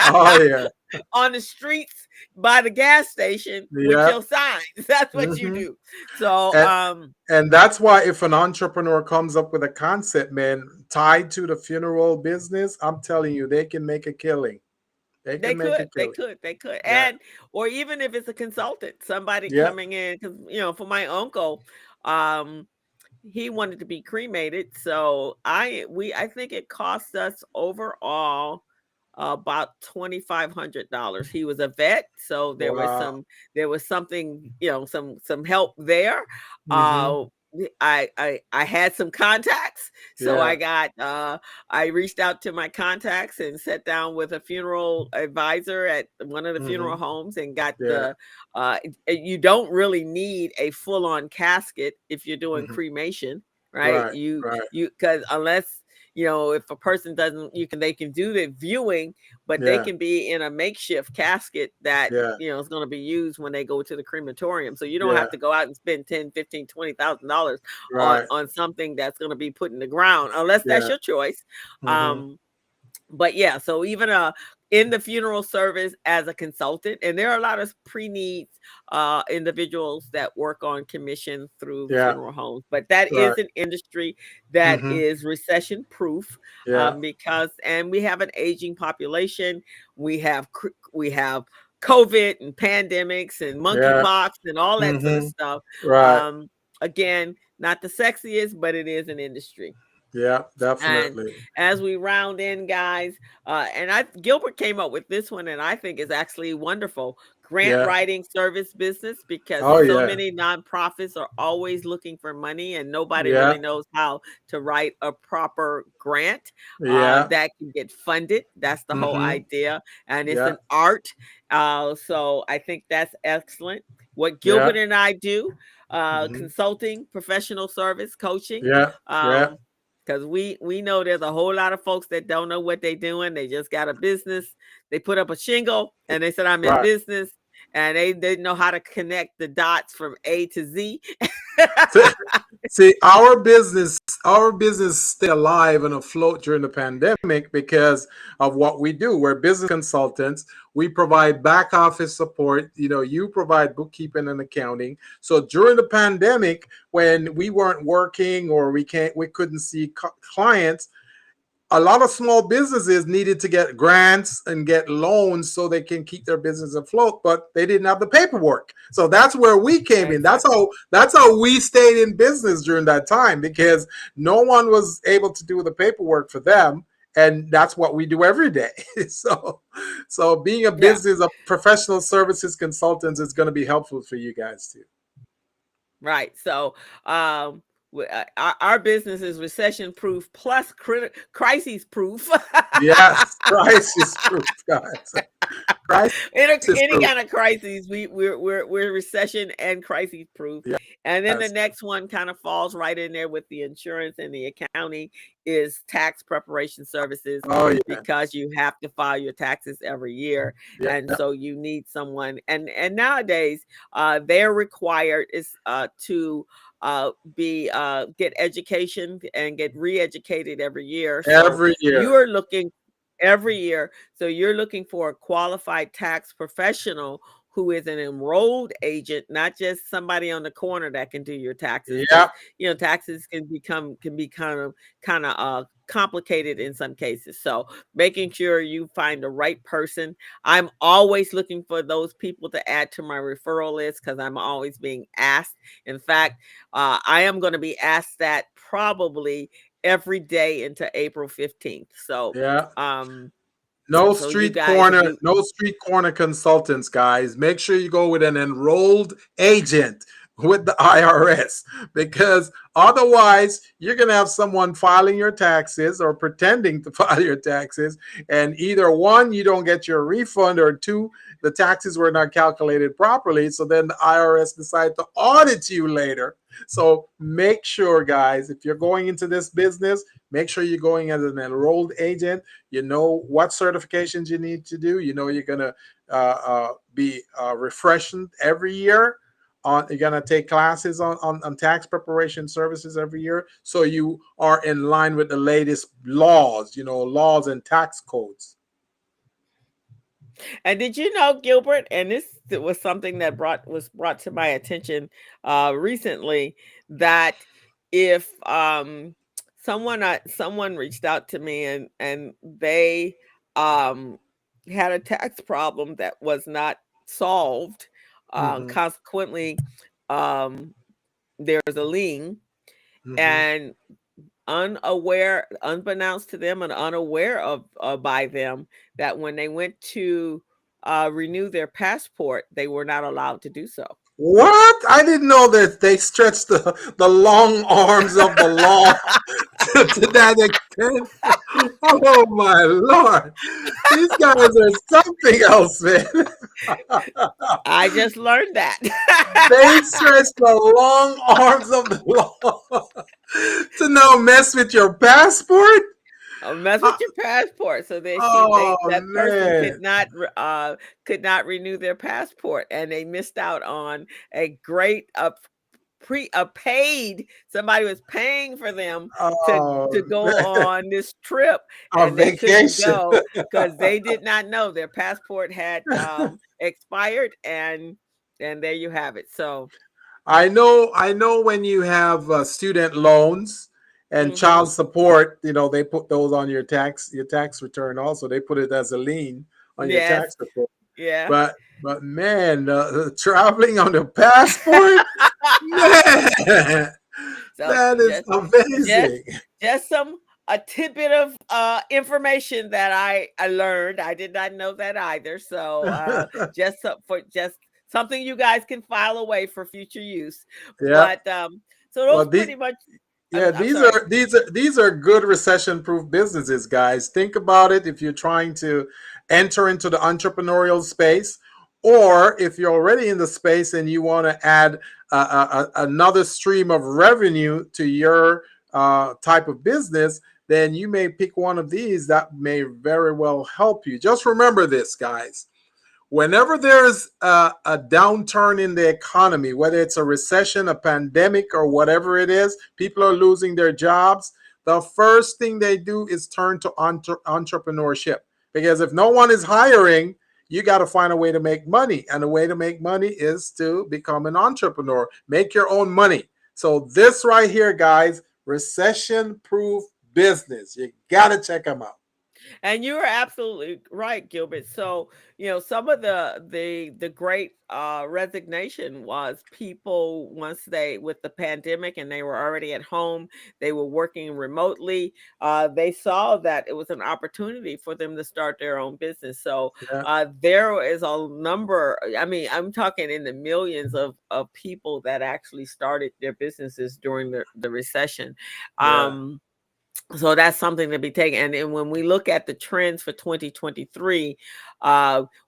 oh yeah, on the streets by the gas station with yeah. your signs. That's what you Hmm. do. So And and that's why if an entrepreneur comes up with a concept, man, tied to the funeral business, I'm telling you, they can make a killing. They They can make a could, they killing. could, they could. Yeah. And or even if it's a consultant, somebody Yeah. coming in, because for my uncle, um, he wanted to be cremated. So I think it cost us overall about $2,500. He was a vet, so Wow. there was something, some help there. Mm-hmm. I had some contacts, so Yeah. I reached out to my contacts and sat down with a funeral advisor at one of the funeral Mm-hmm. homes and got Yeah. you don't really need a full-on casket if you're doing Mm-hmm. cremation, right? Right. Right. Because unless if a person doesn't, they can do the viewing, but they Yeah. can be in a makeshift casket that Yeah. is going to be used when they go to the crematorium. So you don't Yeah. have to go out and spend 10, 15, $20,000 Right. on something that's going to be put in the ground, unless that's Yeah. your choice. Mm-hmm. But yeah, so even in the funeral service as a consultant, and there are a lot of pre-needs individuals that work on commission through the Yeah. funeral homes, but that Right. is an industry that Mm-hmm. is recession proof, Yeah. because we have an aging population. We have COVID and pandemics and Yeah. monkeypox and all that sort of Mm-hmm. stuff. Right. Again, not the sexiest, but it is an industry. Yeah. And Definitely. as we round in, guys, Gilbert came up with this one, and I think is actually wonderful. Grant Yeah. writing service business, because Oh so yeah. many nonprofits are always looking for money, and nobody Yeah. really knows how to write a proper grant Yeah. that can get funded. That's the whole Mm-hmm. idea, and it's Yeah. an art. So I think that's excellent. What Yeah. Gilbert and I do, Mm-hmm. consulting, professional service, coaching. Yeah. Yeah. Because we know there's a whole lot of folks that don't know what they're doing. They just got a business. They put up a shingle and they said, I'm in Right. business. And they didn't know how to connect the dots from A to Z. See, our business stay alive and afloat during the pandemic because of what we do. We're business consultants. We provide back office support. You provide bookkeeping and accounting. So during the pandemic, when we weren't working or we couldn't see clients, a lot of small businesses needed to get grants and get loans so they can keep their business afloat, but they didn't have the paperwork. So that's where we came in. Exactly. That's how we stayed in business during that time, because no one was able to do the paperwork for them. And that's what we do every day. So being a Yeah. business of professional services consultants is going to be helpful for you guys too. Right. So our business is recession proof plus crisis proof. Yes, crisis proof, guys. Crisis Any proof. kind of crises, we're recession and crisis proof. Yes. And then the next one kind of falls right in there with the insurance and the accounting is tax preparation services, Oh yeah. because you have to file your taxes every year. Yeah. And so you need someone, and nowadays they're required is to get education and get re-educated every year. So Every year. you are looking every year. So you're looking for a qualified tax professional who is an enrolled agent, not just somebody on the corner that can do your taxes. Yeah. Taxes can be kind of complicated in some cases. So making sure you find the right person. I'm always looking for those people to add to my referral list because I'm always being asked. In fact, I am going to be asked that probably every day into April 15th. So Yeah. so street corner consultants, guys. Make sure you go with an enrolled agent with the IRS, because otherwise you're going to have someone filing your taxes or pretending to file your taxes, and either one, you don't get your refund, or two, the taxes were not calculated properly, so then the IRS decide to audit you later. So make sure, guys, if you're going into this business, make sure you're going as an enrolled agent. You know what certifications you need to do. You're going to be refreshing every year. You're going to take classes on tax preparation services every year, so you are in line with the latest laws, laws and tax codes. And did you know, Gilbert, and this was something that was brought to my attention recently, that if someone reached out to me and they had a tax problem that was not solved. Mm-hmm. Consequently, um, there's a lien, Mm-hmm. and unbeknownst to them and unaware of by them, that when they went to renew their passport, they were not allowed to do so. What? I didn't know that they stretched the long arms of the law to that extent. Oh my lord. These guys are something else, man. I just learned that. They stretched the long arms of the law to now mess with your passport. Mess Uh, with your passport. So oh that person man. could not renew their passport, and they missed out on a great paid, somebody was paying for them to Oh go man. on this trip, A and they couldn't vacation. go because they did not know their passport had expired, and there you have it. So I know when you have student loans and child mhm. support, they put those on your tax return also. They put it as a lien on your Yes, tax report. yeah. But man, traveling on the passport, man, So that is just amazing. just some a tidbit of information that I learned. I did not know that either. So just something you guys can file away for future use. Yeah. But so those Well, pretty much. yeah, I'm these sorry. are these are these are good recession-proof businesses, guys. Think about it if you're trying to enter into the entrepreneurial space, or if you're already in the space and you want to add another stream of revenue to your type of business. Then you may pick one of these that may very well help you. Just remember this, guys. Whenever there's a downturn in the economy, whether it's a recession, a pandemic, or whatever it is, people are losing their jobs. The first thing they do is turn to entrepreneurship. Because if no one is hiring, you got to find a way to make money. And the way to make money is to become an entrepreneur, make your own money. So, this right here, guys, recession proof business. You got to check them out. And you are absolutely right, Gilbert. So, some of the great resignation was people, once they, with the pandemic and they were already at home, they were working remotely. They saw that it was an opportunity for them to start their own business. So Yeah. there is a number. I mean, I'm talking in the millions of people that actually started their businesses during the recession. Yeah. So that's something to be taken. And then when we look at the trends for 2023,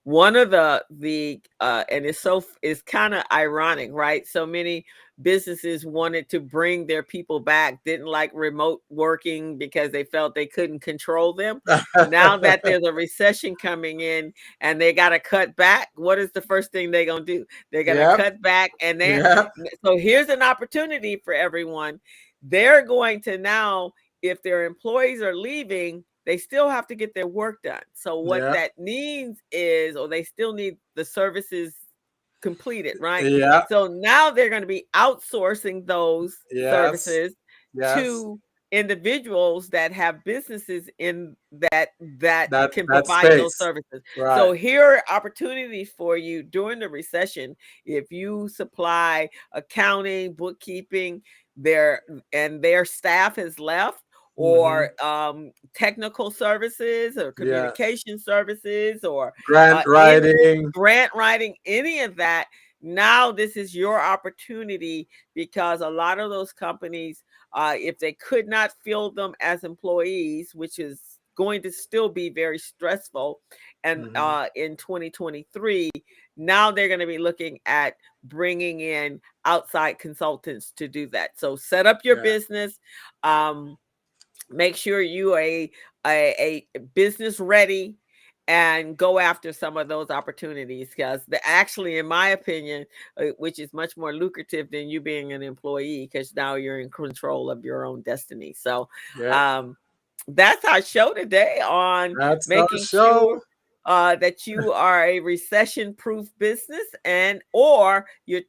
one of the and it's kind of ironic, right? So many businesses wanted to bring their people back, didn't like remote working because they felt they couldn't control them. Now that there's a recession coming in and they got to cut back, what is the first thing they're going to do? They're going to Yep. cut back. And Yep. so here's an opportunity for everyone. They're going to now, if their employees are leaving, they still have to get their work done. So what Yep. that means is, or they still need the services completed, right? Yep. So now they're going to be outsourcing those Yes. services Yes. to individuals that have businesses in that can That provide those space. services. Right. So here are opportunities for you during the recession. If you supply accounting, bookkeeping, their staff has left, Mm-hmm. or technical services or Yes. communication services, or Grant in writing. grant writing, any of that. Now this is your opportunity, because a lot of those companies, if they could not fill them as employees, which is going to still be very stressful, and Mm-hmm. in 2023, now they're going to be looking at bringing in outside consultants to do that. So set up your Yeah. business. Make sure you are a business ready, and go after some of those opportunities, because actually, in my opinion, which is much more lucrative than you being an employee, because now you're in control of your own destiny. So Yeah. um, that's our show today on That's our making show. sure that you are a recession-proof business, and or you're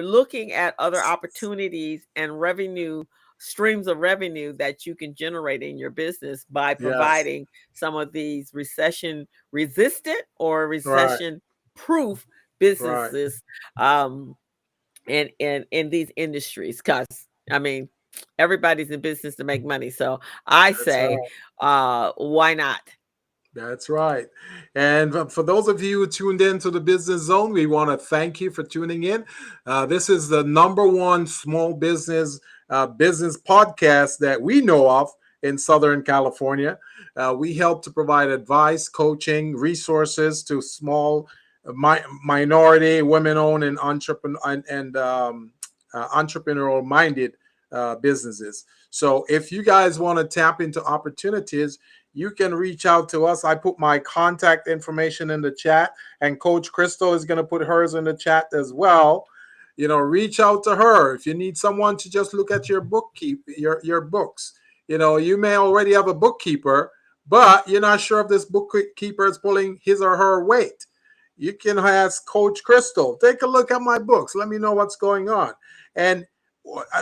looking at other opportunities and revenue streams of revenue that you can generate in your business by Yes. providing some of these recession resistant or Right. recession proof Right. businesses in these industries. Because I mean, everybody's in business to make money, so I That's say, right. why not? That's right. And for those of you who tuned in to the Business Zone, we want to thank you for tuning in. This is the number one small business podcast that we know of in Southern California. We help to provide advice, coaching, resources to small, minority, women-owned, and entrepreneurial-minded businesses. So if you guys want to tap into opportunities, you can reach out to us. I put my contact information in the chat, and Coach Crystal is going to put hers in the chat as well. Reach out to her if you need someone to just look at your your books. You may already have a bookkeeper, but you're not sure if this bookkeeper is pulling his or her weight. You can ask Coach Crystal, take a look at my books. Let me know what's going on. And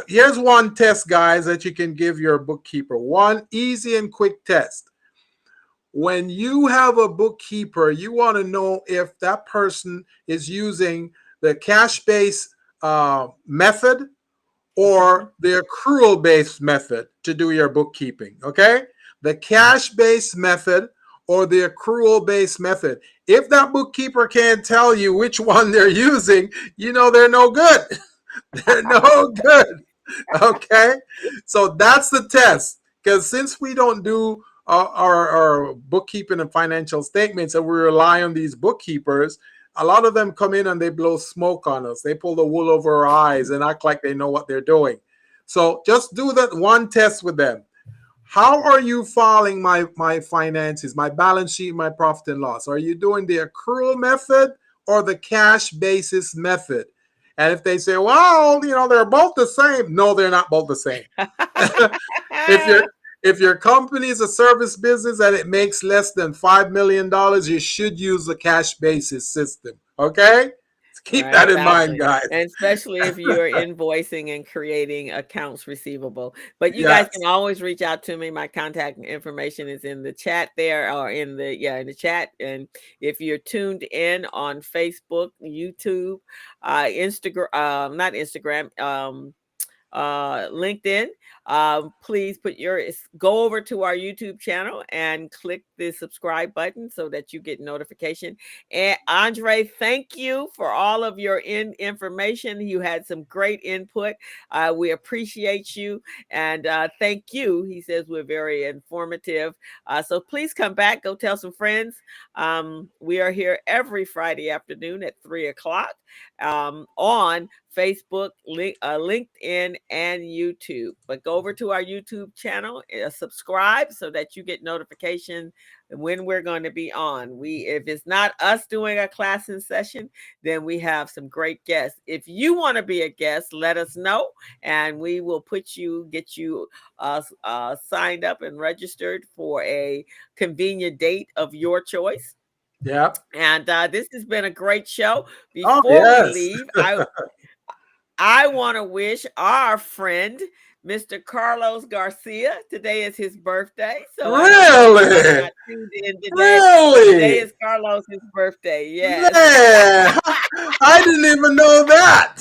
here's one test, guys, that you can give your bookkeeper. One easy and quick test. When you have a bookkeeper, you want to know if that person is using the cash-based method or the accrual-based method to do your bookkeeping, okay? The cash-based method or the accrual-based method. If that bookkeeper can't tell you which one they're using, they're no good. They're no good, okay? So that's the test. Because since we don't do our bookkeeping and financial statements, and we rely on these bookkeepers, a lot of them come in and they blow smoke on us. They pull the wool over our eyes and act like they know what they're doing. So just do that one test with them. How are you filing my finances, my balance sheet, my profit and loss? Are you doing the accrual method or the cash basis method? And if they say, well, they're both the same. No, they're not both the same. If your company is a service business and it makes less than $5 million, you should use the cash basis system. Okay? Keep Right, that in mind, exactly. guys. And especially if you're invoicing and creating accounts receivable. But you guys can Yes. always reach out to me. My contact information is in the chat there, or in the chat. And if you're tuned in on Facebook, YouTube, Instagram, not Instagram, LinkedIn, please go over to our YouTube channel and click the subscribe button so that you get notification. And Andre, thank you for all of your information. You had some great input. We appreciate you, and thank you. He says we're very informative. So please come back. Go tell some friends. We are here every Friday afternoon at 3:00 on Facebook, LinkedIn, and YouTube. But go over to our YouTube channel, subscribe so that you get notification when we're going to be on. If it's not us doing a class in session, then we have some great guests. If you want to be a guest, let us know, and we will get you signed up and registered for a convenient date of your choice. Yeah. And this has been a great show. Oh, Before we yes. leave, I want to wish our friend, Mr. Carlos Garcia. Today is his birthday. So I don't know if anybody Really? got tuned in today. Really? Today is Carlos' birthday. Yes. Man, I didn't even know that.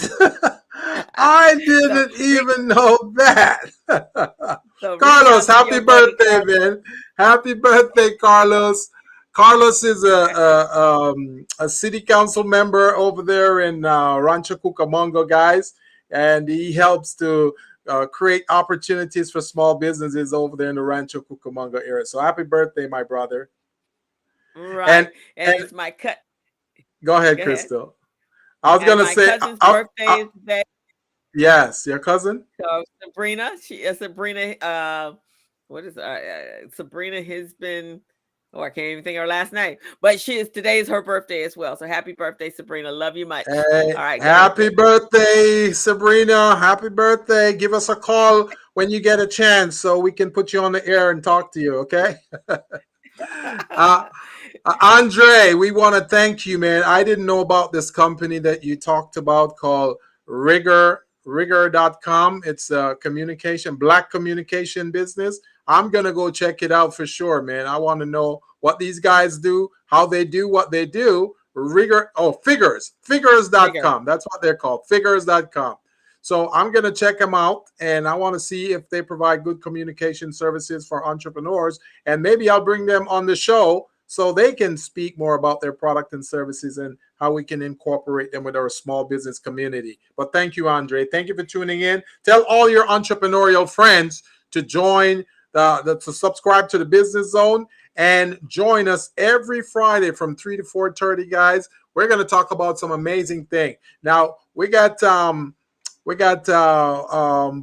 I didn't even know that. So reach Carlos, out to happy your buddy, birthday, Carlos. man. Happy birthday, Carlos. Carlos is a city council member over there in Rancho Cucamonga, guys, and he helps to create opportunities for small businesses over there in the Rancho Cucamonga area. So happy birthday, my brother. Right. And And it's my cut. go ahead, Go ahead. Crystal. I was And gonna my say, cousin's birthday is today. yes, your cousin. So Sabrina, what is Sabrina has been, oh, I can't even think of her last name, but today is her birthday as well. So happy birthday, Sabrina. Love you much. Hey, All right, go ahead, happy Chris. birthday, Sabrina. Happy birthday. Give us a call when you get a chance so we can put you on the air and talk to you, okay? Andre, we want to thank you, man. I didn't know about this company that you talked about called Rigor.com. It's a black communication business. I'm going to go check it out for sure, man. I want to know what these guys do, how they do what they do. Figures.com. That's what they're called, figures.com. So I'm going to check them out, and I want to see if they provide good communication services for entrepreneurs, and maybe I'll bring them on the show so they can speak more about their product and services and how we can incorporate them with our small business community. But thank you, Andre. Thank you for tuning in. Tell all your entrepreneurial friends to join, to subscribe to the Business Zone, and join us every Friday from 3 to 4:30, guys. We're going to talk about some amazing thing. Now, we got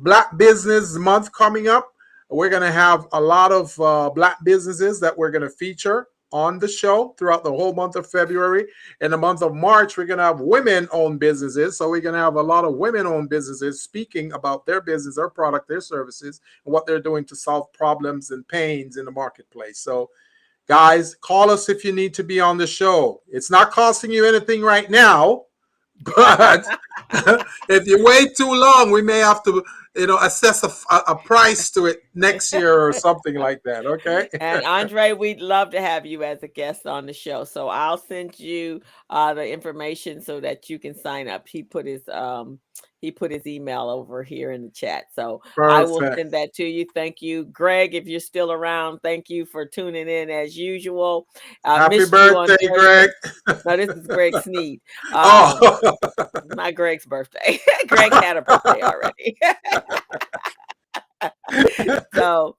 Black Business Month coming up. We're going to have a lot of Black businesses that we're going to feature on the show throughout the whole month of February. In the month of March, we're going to have women-owned businesses. So we're going to have a lot of women-owned businesses speaking about their business, their product, their services, and what they're doing to solve problems and pains in the marketplace. So, guys, call us if you need to be on the show. It's not costing you anything right now, but if you wait too long, we may have to, assess a price to it next year or something like that. Okay. And Andre, we'd love to have you as a guest on the show. So I'll send you the information so that you can sign up. He put his email over here in the chat. So Perfect. I will send that to you. Thank you. Greg, if you're still around, thank you for tuning in as usual. Happy birthday, Greg. No, this is Greg Sneed. Not Greg's birthday. Greg had a birthday already. So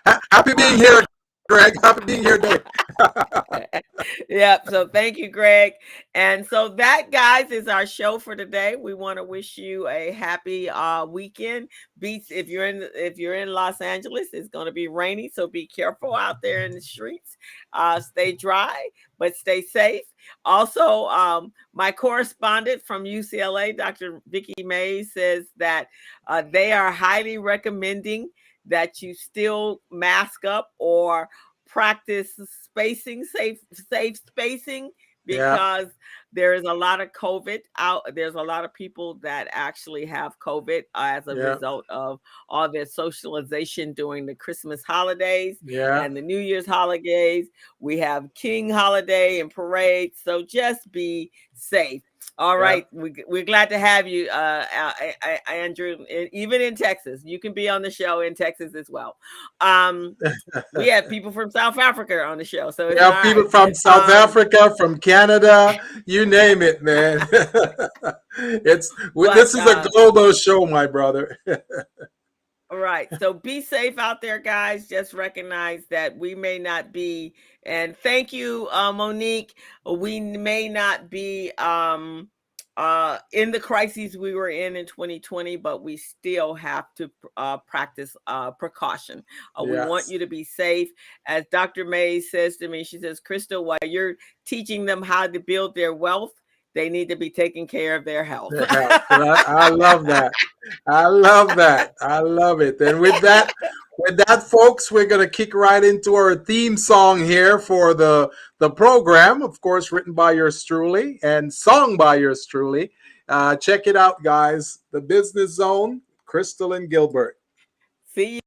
happy being here, Greg. Happy being here, Dave. Yep. So thank you, Greg. And so that, guys, is our show for today. We want to wish you a happy weekend. If you're in Los Angeles, it's going to be rainy, so be careful out there in the streets. Stay dry, but stay safe. Also, my correspondent from UCLA, Dr. Vicki Mays, says that they are highly recommending that you still mask up or practice spacing, safe spacing, because there is a lot of COVID out. There's a lot of people that actually have COVID as a result of all their socialization during the Christmas holidays and the New Year's holidays. We have King holiday and parades. So just be safe. All right. We're glad to have you, Andrew, even in Texas. You can be on the show in Texas as well. We have people from South Africa on the show. So we have people from South Africa, from Canada, you name it, man. This is a global show, my brother. All right. So be safe out there, guys. Just recognize that we may not be, and thank you, Monique. We may not be in the crises we were in 2020, but we still have to practice precaution. We want you to be safe. As Dr. Mays says to me, she says, Crystal, while you're teaching them how to build their wealth, they need to be taking care of their health. I love that. I love that. I love it. And with that, folks, we're going to kick right into our theme song here for the program, of course, written by yours truly and sung by yours truly. Check it out, guys. The Business Zone, Crystal and Gilbert. See you.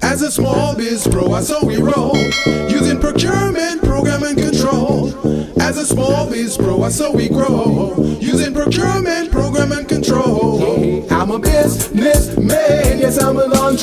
As a small biz pro, I saw we roll, using procurement, program, and control. As a small biz pro, I saw we grow, using procurement, program, and control. I'm a businessman, yes, I'm an entrepreneur.